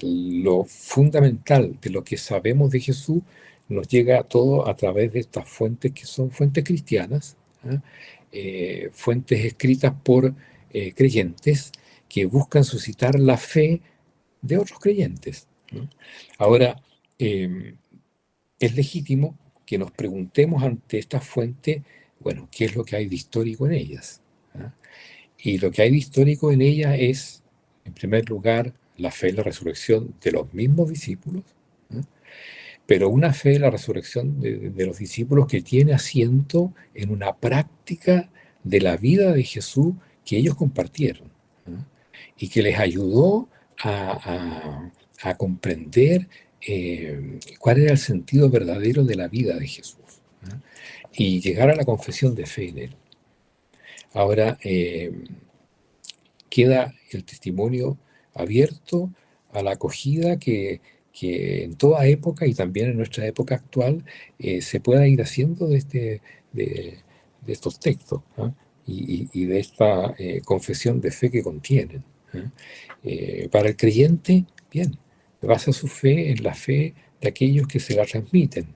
Lo fundamental de lo que sabemos de Jesús nos llega todo a través de estas fuentes que son fuentes cristianas, fuentes escritas por creyentes que buscan suscitar la fe de otros creyentes. Ahora, es legítimo que nos preguntemos ante estas fuentes, bueno, ¿qué es lo que hay de histórico en ellas? Y lo que hay de histórico en ellas es, en primer lugar, la fe en la resurrección de los mismos discípulos, pero una fe en la resurrección de los discípulos que tiene asiento en una práctica de la vida de Jesús que ellos compartieron, y que les ayudó a comprender cuál era el sentido verdadero de la vida de Jesús, y llegar a la confesión de fe en él. Ahora, queda el testimonio abierto a la acogida que en toda época y también en nuestra época actual se pueda ir haciendo de estos textos, y de esta confesión de fe que contienen. Para el creyente, bien, basa su fe en la fe de aquellos que se la transmiten.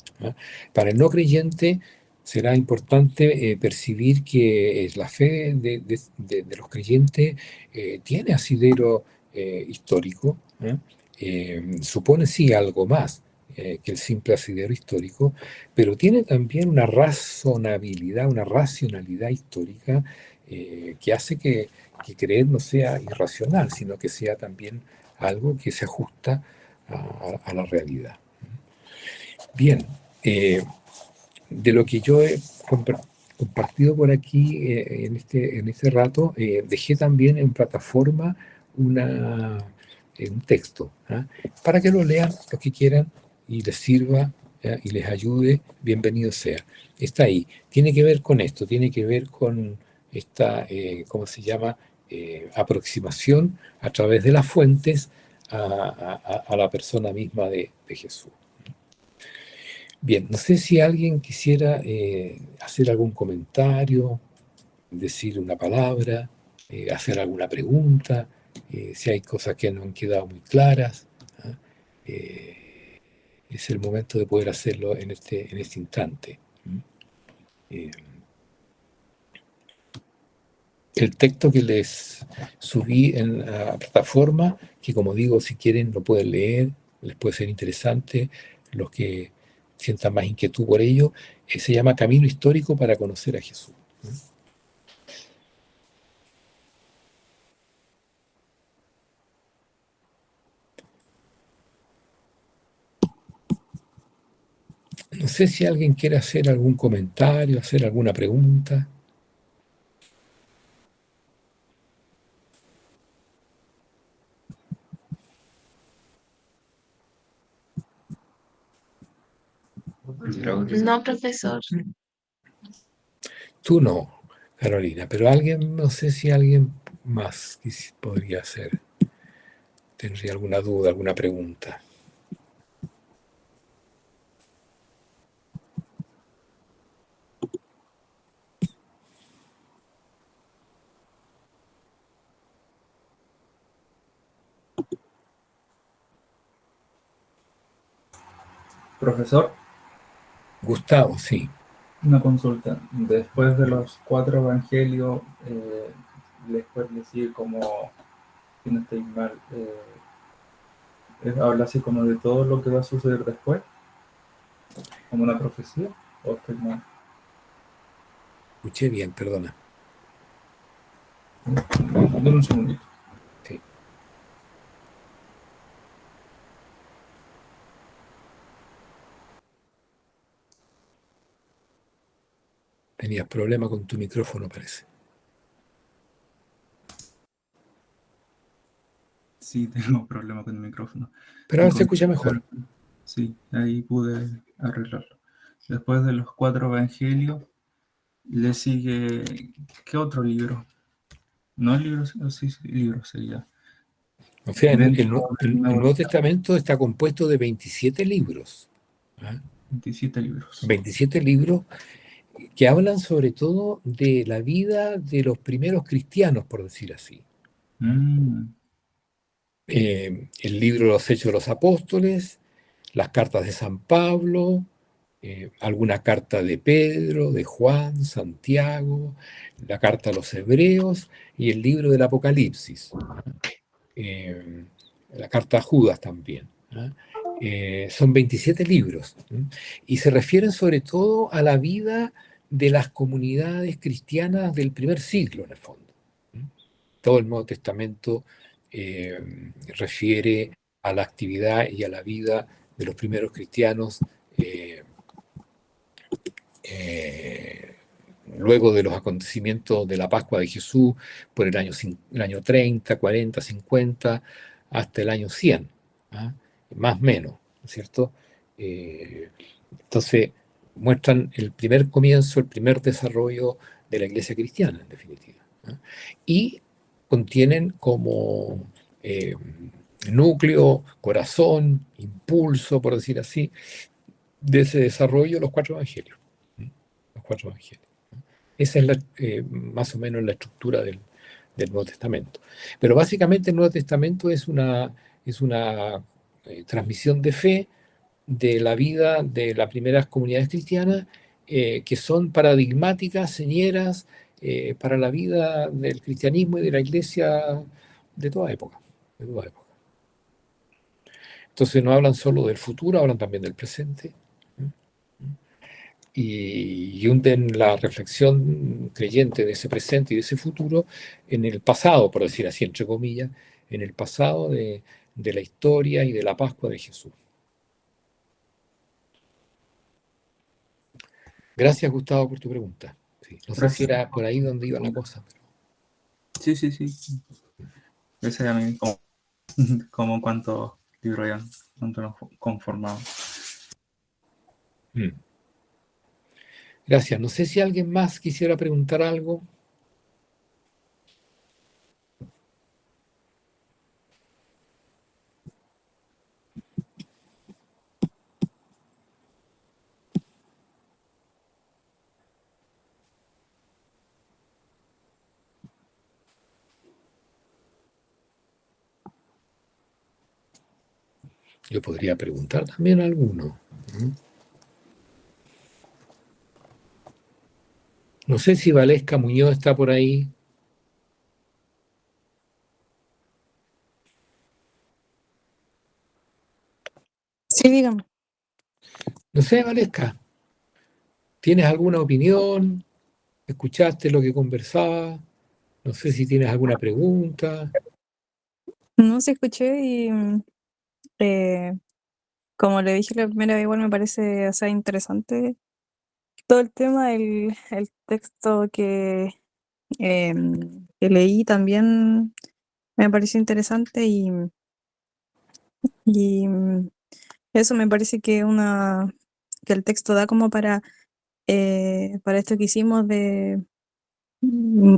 Para el no creyente será importante percibir que la fe de los creyentes tiene asidero histórico, supone sí algo más que el simple asidero histórico, pero tiene también una razonabilidad, una racionalidad histórica que hace que creer no sea irracional, sino que sea también algo que se ajusta a la realidad. Bien, de lo que yo he compartido por aquí en este rato, dejé también en plataforma un texto, para que lo lean los que quieran y les sirva y les ayude, bienvenido sea. Está ahí. Tiene que ver con esto, tiene que ver con esta, ¿cómo se llama? Aproximación a través de las fuentes a la persona misma de Jesús. Bien, no sé si alguien quisiera hacer algún comentario, decir una palabra, hacer alguna pregunta si hay cosas que no han quedado muy claras. ¿Ah? Es el momento de poder hacerlo en este instante. El texto que les subí en la plataforma, que como digo, si quieren lo pueden leer, les puede ser interesante, los que sientan más inquietud por ello, se llama Camino Histórico para conocer a Jesús. No sé si alguien quiere hacer algún comentario, hacer alguna pregunta. No, profesor. Tú no, Carolina, pero alguien, no sé si alguien más podría hacer. Tendría alguna duda, alguna pregunta. Profesor, Gustavo, sí. una consulta. Después de los 4 evangelios, les puedes decir como, si no estoy mal, habla así como de todo lo que va a suceder después, como una profecía, o estoy mal. Escuché bien, perdona. Dame un segundito. Sí. Tenías problema con tu micrófono, parece. Sí, tengo problema con el micrófono. Pero Mi ahora se escucha mejor. consulta- Sí, ahí pude arreglarlo. Después de los 4 evangelios, le sigue, ¿qué otro libro? No el libro, sí, sí, libro sería. O sea, Dentro del el Nuevo Nuevo Testamento está compuesto de 27 libros. ¿Ah? 27 libros. 27 libros que hablan sobre todo de la vida de los primeros cristianos, por decir así. Mm, El libro de los Hechos de los Apóstoles, las cartas de San Pablo, alguna carta de Pedro, de Juan, Santiago, la carta a los Hebreos y el libro del Apocalipsis. eh, la carta a Judas también. ¿Ah? Son 27 libros, ¿sí? Y se refieren sobre todo a la vida de las comunidades cristianas del primer siglo, en el fondo. ¿Sí? Todo el Nuevo Testamento refiere a la actividad y a la vida de los primeros cristianos eh, eh, luego de los acontecimientos de la Pascua de Jesús por el año 30, 40, 50, hasta el año 100, ¿ah? Más o menos, ¿no es cierto? Entonces, muestran el primer comienzo, el primer desarrollo de la iglesia cristiana, en definitiva. ¿Ah? Y contienen como eh, núcleo, corazón, impulso, por decir así, de ese desarrollo los 4 evangelios. Los 4 evangelios. Esa es más o menos la estructura del Nuevo Testamento. Pero básicamente el Nuevo Testamento es una transmisión de fe de la vida de las primeras comunidades cristianas que son paradigmáticas, señeras para la vida del cristianismo y de la iglesia de toda época. De toda época. Entonces no hablan solo del futuro, hablan también del presente. Y hunden la reflexión creyente de ese presente y de ese futuro en el pasado, por decir así, entre comillas, en el pasado de la historia y de la Pascua de Jesús. Gracias, Gustavo, por tu pregunta. Sí, no sé si gracias. era por ahí donde iba la cosa. Sí, sí, sí. Ese era mi, como cuántos libros ya, cuánto nos conformamos. Mm. Gracias. No sé si alguien más quisiera preguntar algo. Yo podría preguntar también a alguno. No sé si Valesca Muñoz está por ahí. Sí, dígame. No sé, Valesca, ¿tienes alguna opinión? ¿Escuchaste lo que conversaba? No sé si tienes alguna pregunta. No se escuché y eh, como le dije la primera vez, igual me parece, o sea, interesante todo el tema, el texto que leí también me pareció interesante y eso me parece que el texto da como para esto que hicimos mm,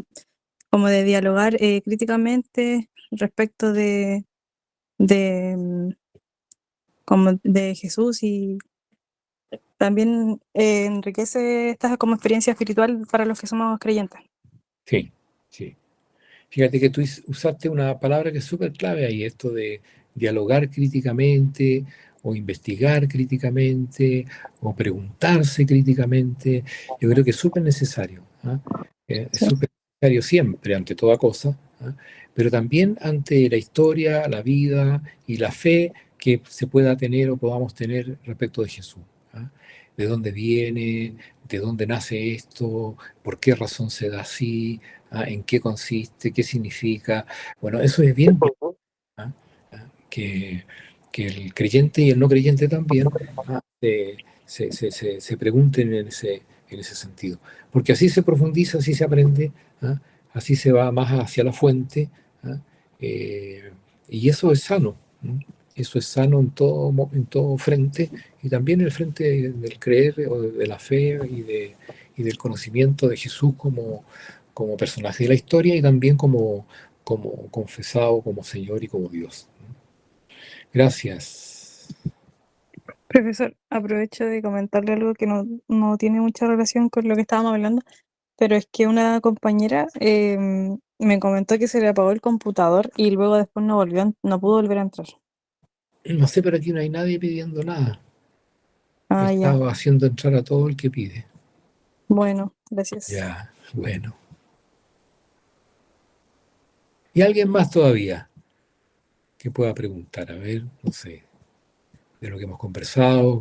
como de dialogar críticamente respecto de, mm, como de Jesús y también enriquece esta como experiencia espiritual para los que somos creyentes. Sí, sí. Fíjate que tú usaste una palabra que es súper clave ahí, esto de dialogar críticamente o investigar críticamente o preguntarse críticamente. Yo creo que es súper necesario. ¿Ah? Es Sí. súper necesario siempre, ante toda cosa, ¿ah? Pero también ante la historia, la vida y la fe que se pueda tener o podamos tener respecto de Jesús. ¿Ah? ¿De dónde viene? ¿De dónde nace esto? ¿Por qué razón se da así? ¿Ah? ¿En qué consiste? ¿Qué significa? Bueno, eso es bien ¿ah? ¿Ah? Que el creyente y el no creyente también ¿ah? Se pregunten en ese sentido. Porque así se profundiza, así se aprende, ¿ah? Así se va más hacia la fuente, ¿ah? Eh, y eso es sano. ¿no? Eso es sano en todo frente, y también el frente del creer o de la fe y del conocimiento de Jesús como personaje de la historia y también como confesado, como Señor y como Dios. Gracias. Profesor, aprovecho de comentarle algo que no tiene mucha relación con lo que estábamos hablando, pero es que una compañera me comentó que se le apagó el computador y luego después no pudo volver a entrar. No sé, pero aquí no hay nadie pidiendo nada. He Ah, ya. estado haciendo entrar a todo el que pide. Bueno, gracias. Ya, bueno. ¿Y alguien más todavía que pueda preguntar? A ver, no sé, de lo que hemos conversado,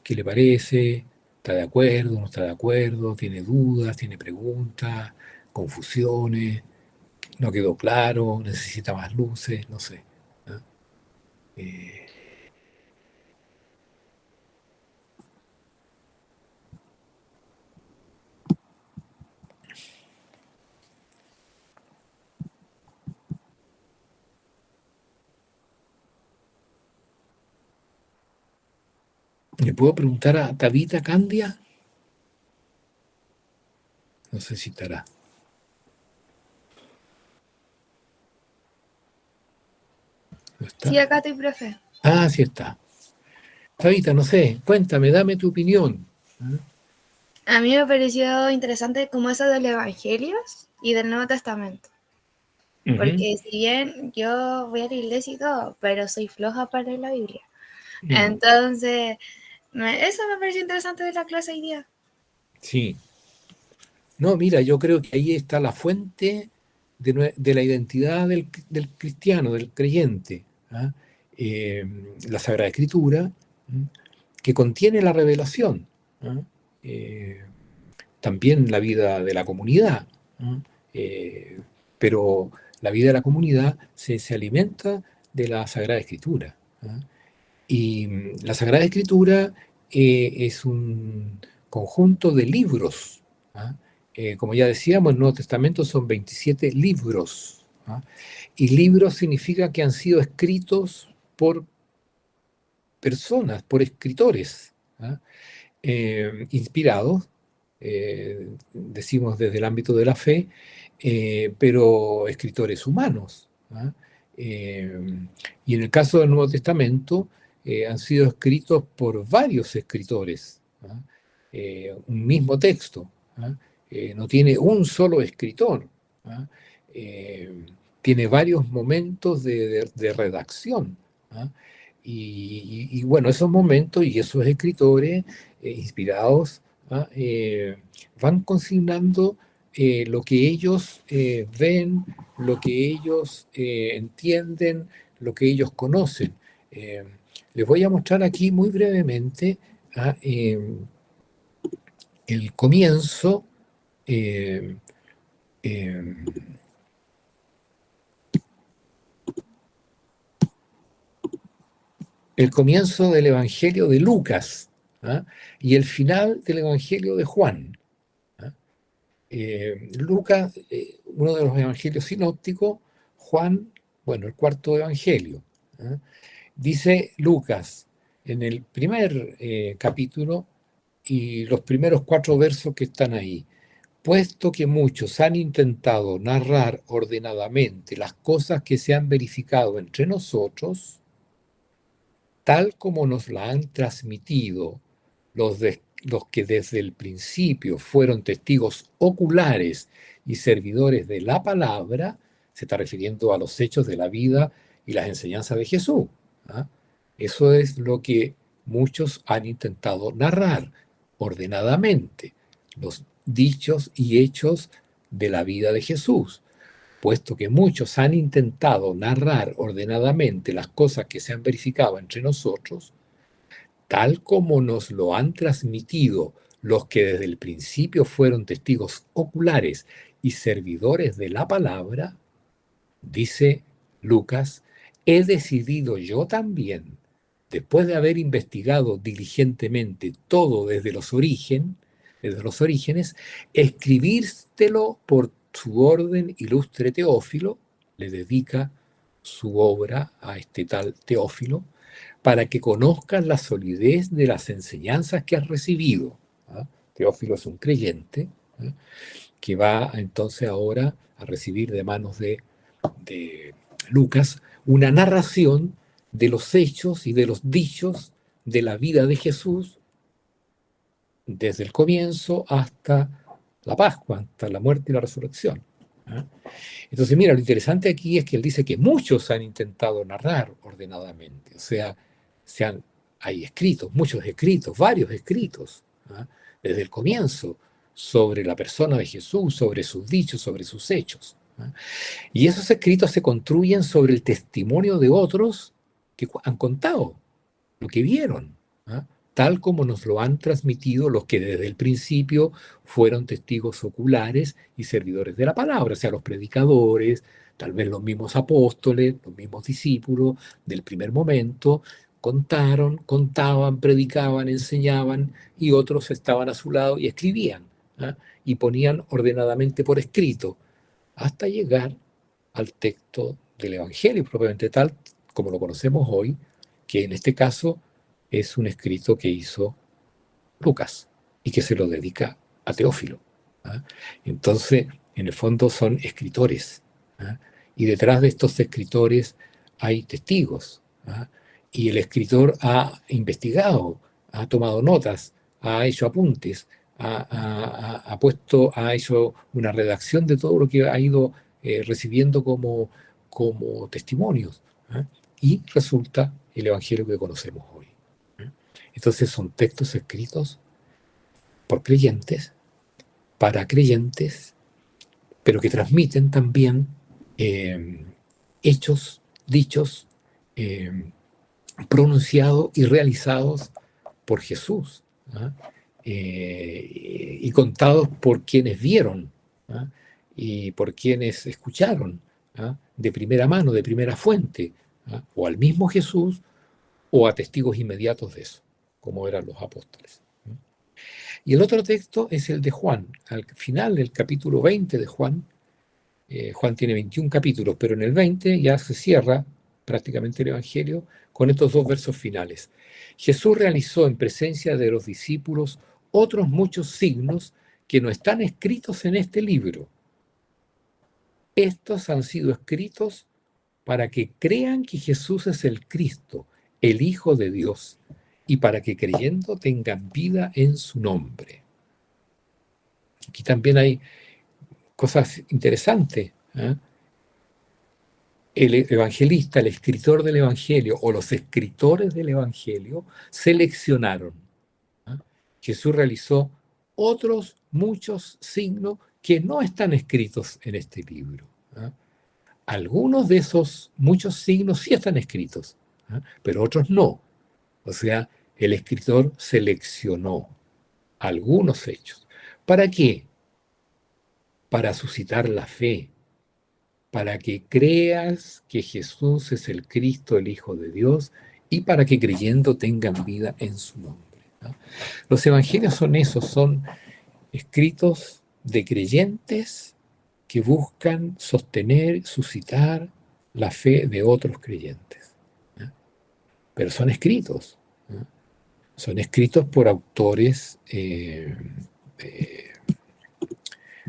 ¿qué le parece? ¿Está de acuerdo? ¿No está de acuerdo? ¿Tiene dudas? ¿Tiene preguntas? ¿Confusiones? ¿No quedó claro? ¿Necesita más luces? No sé. ¿Ah? Eh, ¿Le puedo preguntar a Tabita Candia? No sé si estará. ¿No está? Sí, acá estoy, profe. Ah, sí está. Tabita, no sé, cuéntame, dame tu opinión. ¿Ah? A mí me pareció interesante como eso de los evangelios y del Nuevo Testamento. Ujú. Porque si bien yo voy a la iglesia y todo, pero soy floja para leer la Biblia. Mm, Entonces, eso me pareció interesante de la clase hoy día. sí. No, mira, yo creo que ahí está la fuente de la identidad del cristiano, del creyente. ¿Ah? Eh, la Sagrada Escritura, ¿m? Que contiene la revelación. ¿Ah? Eh, también la vida de la comunidad. ¿Ah? Eh, pero la vida de la comunidad se alimenta de la Sagrada Escritura. ¿Ah? Y la Sagrada Escritura es un conjunto de libros. ¿Ah? Como ya decíamos, el Nuevo Testamento son 27 libros. ¿Ah? Y libros significa que han sido escritos por personas, por escritores, ¿ah? Inspirados, decimos desde el ámbito de la fe, pero escritores humanos. ¿Ah? Y en el caso del Nuevo Testamento, han sido escritos por varios escritores. ¿Ah? Un mismo texto. ¿Ah? No tiene un solo escritor. ¿Ah? Eh, tiene varios momentos de redacción. ¿Ah? Y bueno, esos momentos y esos escritores inspirados van consignando lo que ellos ven, lo que ellos entienden, lo que ellos conocen. Les voy a mostrar aquí muy brevemente el comienzo. El comienzo del Evangelio de Lucas y el final del Evangelio de Juan. Lucas, uno de los evangelios sinópticos, Juan, bueno, el cuarto evangelio. Dice Lucas en el primer capítulo y los primeros 4 versos que están ahí: puesto que muchos han intentado narrar ordenadamente las cosas que se han verificado entre nosotros, tal como nos la han transmitido los que desde el principio fueron testigos oculares y servidores de la palabra, se está refiriendo a los hechos de la vida y las enseñanzas de Jesús. Eso es lo que muchos han intentado narrar ordenadamente, los dichos y hechos de la vida de Jesús. Puesto que muchos han intentado narrar ordenadamente las cosas que se han verificado entre nosotros, tal como nos lo han transmitido los que desde el principio fueron testigos oculares y servidores de la palabra, dice Lucas, he decidido yo también, después de haber investigado diligentemente todo desde los orígenes, escribírtelo por su orden ilustre Teófilo, le dedica su obra a este tal Teófilo, para que conozcas la solidez de las enseñanzas que has recibido. Teófilo es un creyente que va entonces ahora a recibir de manos de Lucas una narración de los hechos y de los dichos de la vida de Jesús desde el comienzo hasta la Pascua, hasta la muerte y la resurrección. Entonces, mira, lo interesante aquí es que él dice que muchos han intentado narrar ordenadamente, o sea, hay escritos, muchos escritos, varios escritos, desde el comienzo, sobre la persona de Jesús, sobre sus dichos, sobre sus hechos. Y esos escritos se construyen sobre el testimonio de otros que han contado lo que vieron, tal como nos lo han transmitido los que desde el principio fueron testigos oculares y servidores de la palabra, o sea, los predicadores, tal vez los mismos apóstoles, los mismos discípulos del primer momento, contaban, predicaban, enseñaban, y otros estaban a su lado y escribían, y ponían ordenadamente por escrito, hasta llegar al texto del Evangelio propiamente tal, como lo conocemos hoy, que en este caso es un escrito que hizo Lucas y que se lo dedica a Teófilo. Entonces, en el fondo son escritores, y detrás de estos escritores hay testigos, y el escritor ha investigado, ha tomado notas, ha hecho apuntes, ha hecho una redacción de todo lo que ha ido recibiendo como testimonios, y resulta el Evangelio que conocemos hoy. Entonces son textos escritos por creyentes, para creyentes, pero que transmiten también hechos, dichos, pronunciados y realizados por Jesús, y contados por quienes vieron, y por quienes escucharon, de primera mano, de primera fuente, o al mismo Jesús o a testigos inmediatos de eso, como eran los apóstoles. Y el otro texto es el de Juan. Al final del capítulo 20 de Juan, Juan tiene 21 capítulos, pero en el 20 ya se cierra prácticamente el Evangelio con estos 2 versos finales. Jesús realizó en presencia de los discípulos otros muchos signos que no están escritos en este libro. Estos han sido escritos para que crean que Jesús es el Cristo, el Hijo de Dios, y para que creyendo tengan vida en su nombre. Aquí también hay cosas interesantes. el evangelista, el escritor del Evangelio o los escritores del Evangelio seleccionaron. Jesús realizó otros muchos signos que no están escritos en este libro. Algunos de esos muchos signos sí están escritos, pero otros no. O sea, el escritor seleccionó algunos hechos. ¿Para qué? Para suscitar la fe, para que creas que Jesús es el Cristo, el Hijo de Dios, y para que creyendo tengan vida en su nombre. Los evangelios son esos, son escritos de creyentes que buscan sostener, suscitar la fe de otros creyentes. Pero son escritos. Son escritos por autores,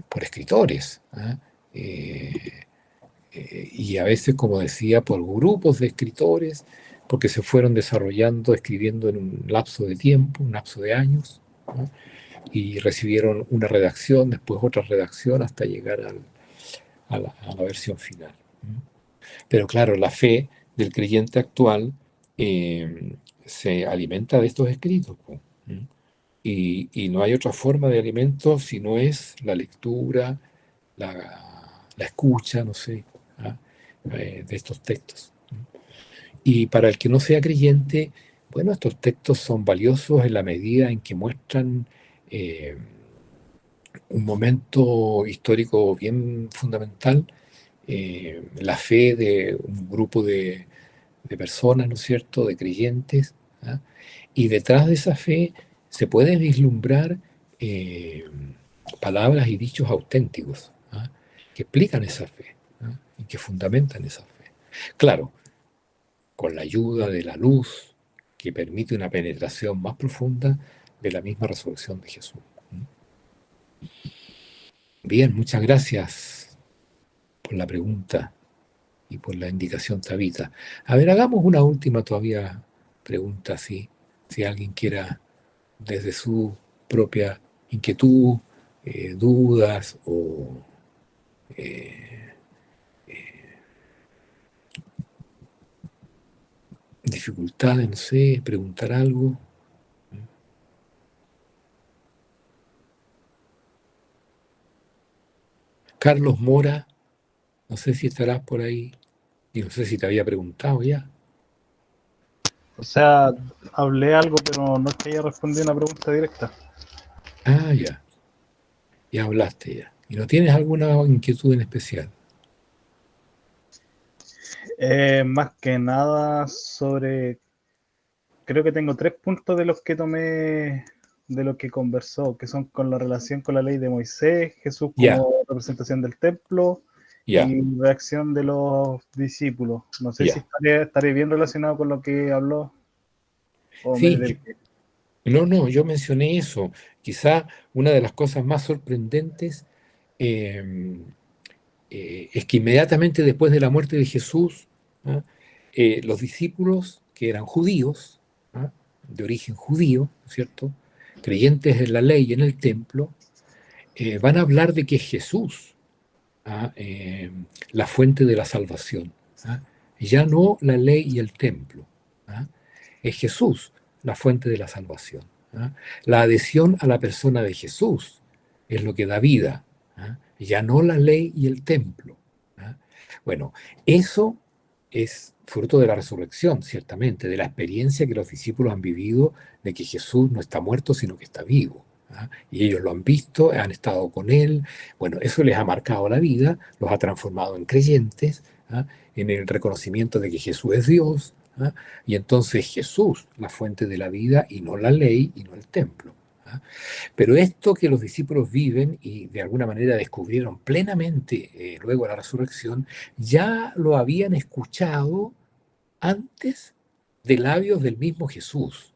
por escritores. Y a veces, como decía, por grupos de escritores, porque se fueron desarrollando, escribiendo en un lapso de tiempo, un lapso de años, y recibieron una redacción, después otra redacción, hasta llegar a la versión final. Pero claro, la fe del creyente actual se alimenta de estos escritos. Y no hay otra forma de alimento si no es la lectura, la escucha, no sé, de estos textos. Y para el que no sea creyente, bueno, estos textos son valiosos en la medida en que muestran un momento histórico bien fundamental, la fe de un grupo de personas, ¿no es cierto?, de creyentes, y detrás de esa fe se pueden vislumbrar palabras y dichos auténticos que explican esa fe y que fundamentan esa fe. Claro, con la ayuda de la luz que permite una penetración más profunda de la misma resurrección de Jesús. Bien, muchas gracias por la pregunta y por la indicación, Tabita. A ver, hagamos una última todavía pregunta, si alguien quiera, desde su propia inquietud, dudas o dificultades, no sé, preguntar algo. Carlos Mora, no sé si estarás por ahí, y no sé si te había preguntado ya. O sea, hablé algo, pero no es que haya respondido una pregunta directa. Ah, ya. Ya hablaste ya. ¿Y no tienes alguna inquietud en especial? Más que nada sobre... Creo que tengo 3 puntos de los que tomé, de lo que conversó, que son con la relación con la ley de Moisés, Jesús como Ya. representación del templo Ya, y reacción de los discípulos. No sé ya. si estaré bien relacionado con lo que habló. O Sí, me no, yo mencioné eso. Quizá una de las cosas más sorprendentes es que inmediatamente después de la muerte de Jesús, los discípulos, que eran judíos, de origen judío, ¿cierto?, creyentes en la ley y en el templo, van a hablar de que es Jesús la fuente de la salvación. Ya no la ley y el templo. Es Jesús la fuente de la salvación. La adhesión a la persona de Jesús es lo que da vida. Ya no la ley y el templo. Bueno, eso es fruto de la resurrección, ciertamente, de la experiencia que los discípulos han vivido de que Jesús no está muerto, sino que está vivo. Y ellos lo han visto, han estado con Él. Bueno, eso les ha marcado la vida, los ha transformado en creyentes, en el reconocimiento de que Jesús es Dios. Y entonces Jesús, la fuente de la vida, y no la ley, y no el templo. Pero esto que los discípulos viven y de alguna manera descubrieron plenamente luego de la resurrección, ya lo habían escuchado antes de labios del mismo Jesús.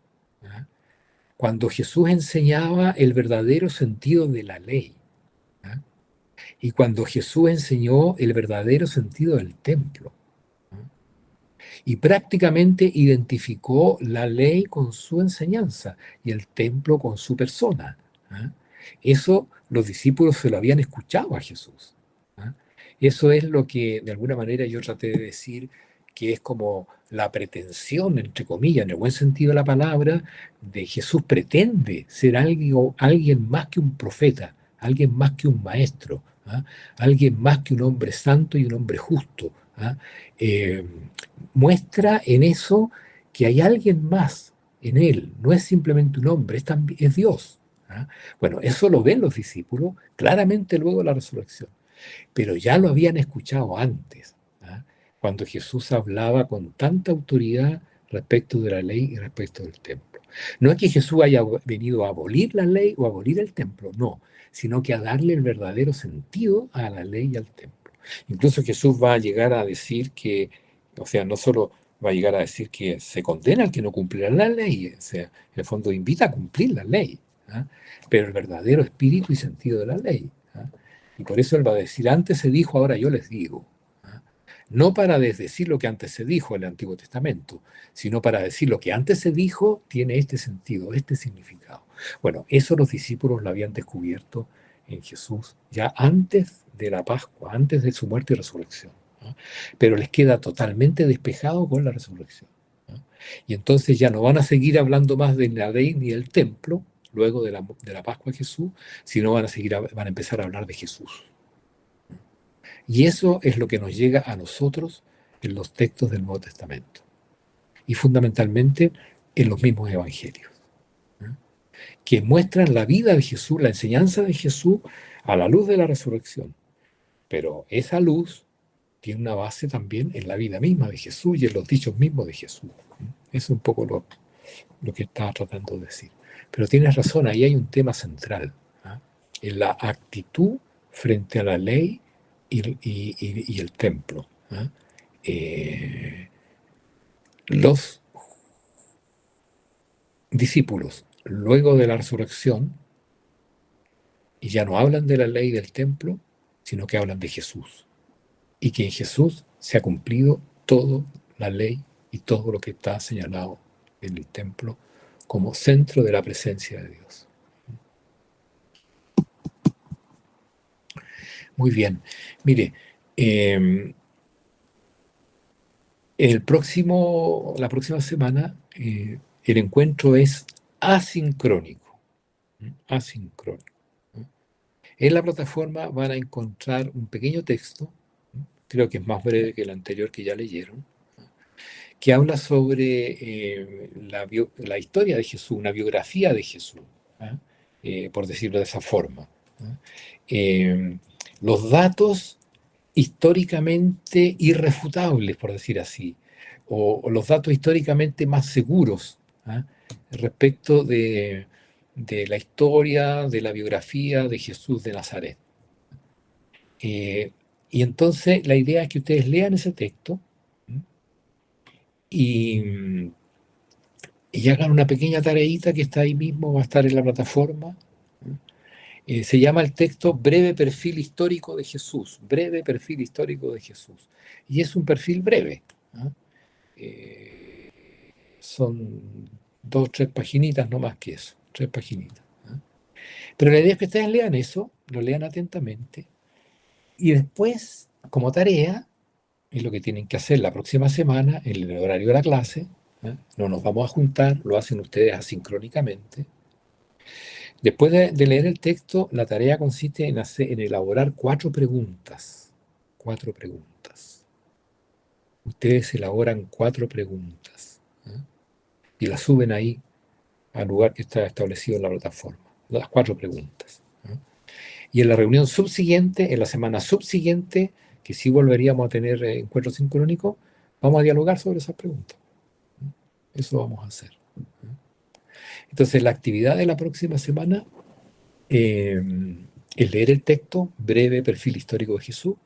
Cuando Jesús enseñaba el verdadero sentido de la ley. Y cuando Jesús enseñó el verdadero sentido del templo. Y prácticamente identificó la ley con su enseñanza y el templo con su persona. Eso los discípulos se lo habían escuchado a Jesús. Eso es lo que de alguna manera yo traté de decir, que es como la pretensión, entre comillas, en el buen sentido de la palabra, de Jesús pretende ser alguien más que un profeta, alguien más que un maestro, ¿ah? Alguien más que un hombre santo y un hombre justo. ¿Ah? Muestra en eso que hay alguien más en él, no es simplemente un hombre, es Dios. ¿Ah? Bueno, eso lo ven los discípulos claramente luego de la resurrección, pero ya lo habían escuchado antes, ¿ah? Cuando Jesús hablaba con tanta autoridad respecto de la ley y respecto del templo. No es que Jesús haya venido a abolir la ley o a abolir el templo, no, sino que a darle el verdadero sentido a la ley y al templo. Incluso Jesús va a llegar a decir que, o sea, no solo va a llegar a decir que se condena al que no cumplirá la ley, o sea, en el fondo invita a cumplir la ley, ¿ah? Pero el verdadero espíritu y sentido de la ley. ¿Ah? Y por eso él va a decir, antes se dijo, ahora yo les digo. ¿Ah? No para desdecir lo que antes se dijo en el Antiguo Testamento, sino para decir lo que antes se dijo tiene este sentido, este significado. Bueno, eso los discípulos lo habían descubierto en Jesús ya antes de la Pascua, antes de su muerte y resurrección. ¿Ah? Pero les queda totalmente despejado con la resurrección. ¿Ah? Y entonces ya no van a seguir hablando más de la ley ni del templo, luego de la Pascua de Jesús, sino van a empezar a hablar de Jesús. Y eso es lo que nos llega a nosotros en los textos del Nuevo Testamento. Y fundamentalmente en los mismos evangelios, ¿no? Que muestran la vida de Jesús, la enseñanza de Jesús a la luz de la resurrección. Pero esa luz tiene una base también en la vida misma de Jesús y en los dichos mismos de Jesús. Es un poco lo que estaba tratando de decir. Pero tienes razón, ahí hay un tema central, ¿ah? En la actitud frente a la ley y el templo. ¿Ah? Los discípulos, luego de la resurrección, y ya no hablan de la ley y del templo, sino que hablan de Jesús. Y que en Jesús se ha cumplido toda la ley y todo lo que está señalado en el templo como centro de la presencia de Dios. Muy bien. Mire, la próxima semana el encuentro es asincrónico. Asincrónico. En la plataforma van a encontrar un pequeño texto, creo que es más breve que el anterior que ya leyeron, que habla sobre la historia de Jesús, una biografía de Jesús, por decirlo de esa forma. Los datos históricamente irrefutables, por decir así, o los datos históricamente más seguros respecto de la historia, de la biografía de Jesús de Nazaret. Y entonces la idea es que ustedes lean ese texto y hagan una pequeña tareita que está ahí mismo, va a estar en la plataforma. Se llama el texto Breve Perfil Histórico de Jesús. Breve Perfil Histórico de Jesús. Y es un perfil breve. Son 2 o 3 paginitas, no más que eso. 3 paginitas. Pero la idea es que ustedes lean eso, lo lean atentamente. Y después, como tarea, es lo que tienen que hacer la próxima semana, en el horario de la clase. No nos vamos a juntar, lo hacen ustedes asincrónicamente. Después de leer el texto, la tarea consiste en elaborar 4 preguntas. 4 preguntas. Ustedes elaboran 4 preguntas. Y las suben ahí al lugar que está establecido en la plataforma. Las 4 preguntas. Y en la reunión subsiguiente, en la semana subsiguiente, que sí volveríamos a tener encuentro sincrónico, vamos a dialogar sobre esas preguntas. Eso vamos a hacer. Entonces, la actividad de la próxima semana es leer el texto, breve perfil histórico de Jesús,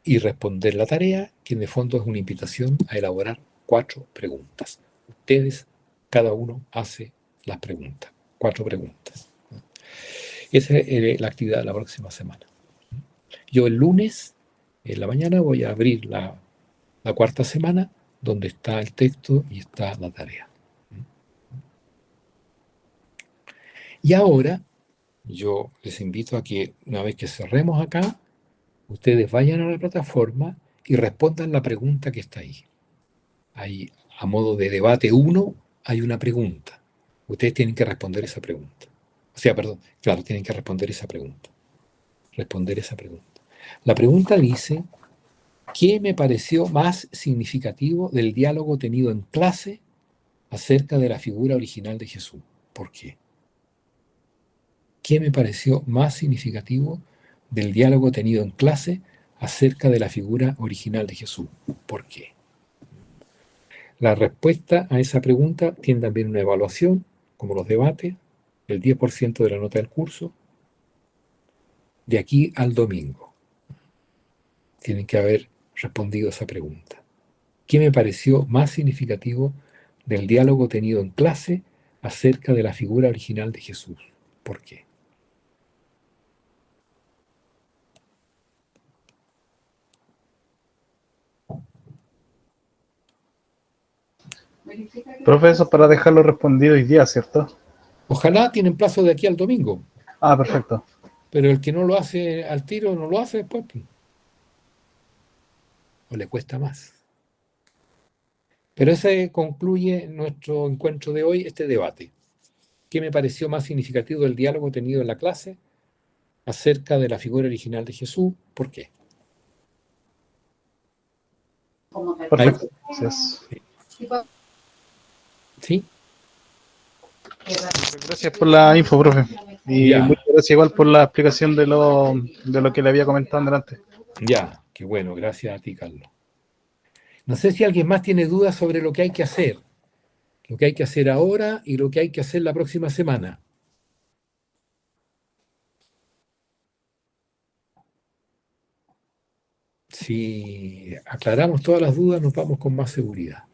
y responder la tarea, que en el fondo es una invitación a elaborar 4 preguntas. Ustedes, cada uno hace las preguntas, 4 preguntas. Esa es la actividad de la próxima semana. Yo el lunes, en la mañana, voy a abrir la 4ª semana, donde está el texto y está la tarea. Y ahora, yo les invito a que una vez que cerremos acá, Ustedes vayan a la plataforma y respondan la pregunta que está ahí. Ahí, a modo de debate 1, hay una pregunta. Ustedes tienen que responder esa pregunta. O sea, perdón, claro, tienen que responder esa pregunta. Responder esa pregunta. La pregunta dice, ¿qué me pareció más significativo del diálogo tenido en clase acerca de la figura original de Jesús? ¿Por qué? ¿Qué me pareció más significativo del diálogo tenido en clase acerca de la figura original de Jesús? ¿Por qué? La respuesta a esa pregunta tiene también una evaluación, como los debates, el 10% de la nota del curso, de aquí al domingo. Tienen que haber respondido esa pregunta. ¿Qué me pareció más significativo del diálogo tenido en clase acerca de la figura original de Jesús? ¿Por qué? Profe, eso para dejarlo respondido hoy día, ¿cierto? Ojalá tienen plazo de aquí al domingo, Ah, perfecto. pero el que no lo hace al tiro no lo hace después, pues. O le cuesta más. Pero ese concluye nuestro encuentro de hoy, este debate. ¿Qué me pareció más significativo del diálogo tenido en la clase acerca de la figura original de Jesús? ¿Por qué? Perfecto. Gracias. ¿Sí? Gracias por la info, profe. Y Ya. muchas gracias igual por la explicación de lo que le había comentado antes. Ya, qué bueno, gracias a ti, Carlos. No sé si alguien más tiene dudas sobre lo que hay que hacer. Lo que hay que hacer ahora y lo que hay que hacer la próxima semana. Si aclaramos todas las dudas, nos vamos con más seguridad.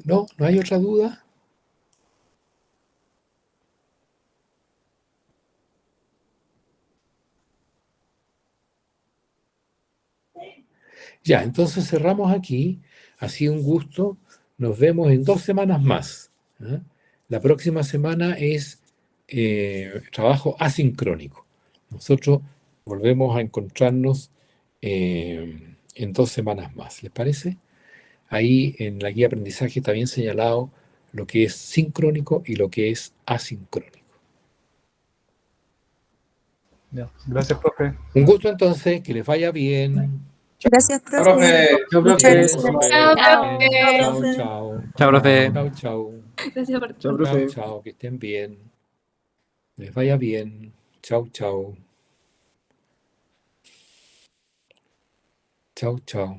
¿No? ¿No hay otra duda? Ya, entonces cerramos aquí. Ha sido un gusto. Nos vemos en 2 semanas más. ¿Ah? La próxima semana es trabajo asincrónico. Nosotros volvemos a encontrarnos en 2 semanas más. ¿Les parece? Ahí en la guía de aprendizaje está bien señalado lo que es sincrónico y lo que es asincrónico. Ya. Gracias, profe. Un gusto entonces, que les vaya bien. Gracias, Chao, profe. profe. Chao, Muchas profe. gracias. Chao, Chao, profe. chao. Chao, profe. Chao, chao. Gracias por Chao, profe. Chao, chao, que estén bien. Les vaya bien. Chao, chao. Chao, chao.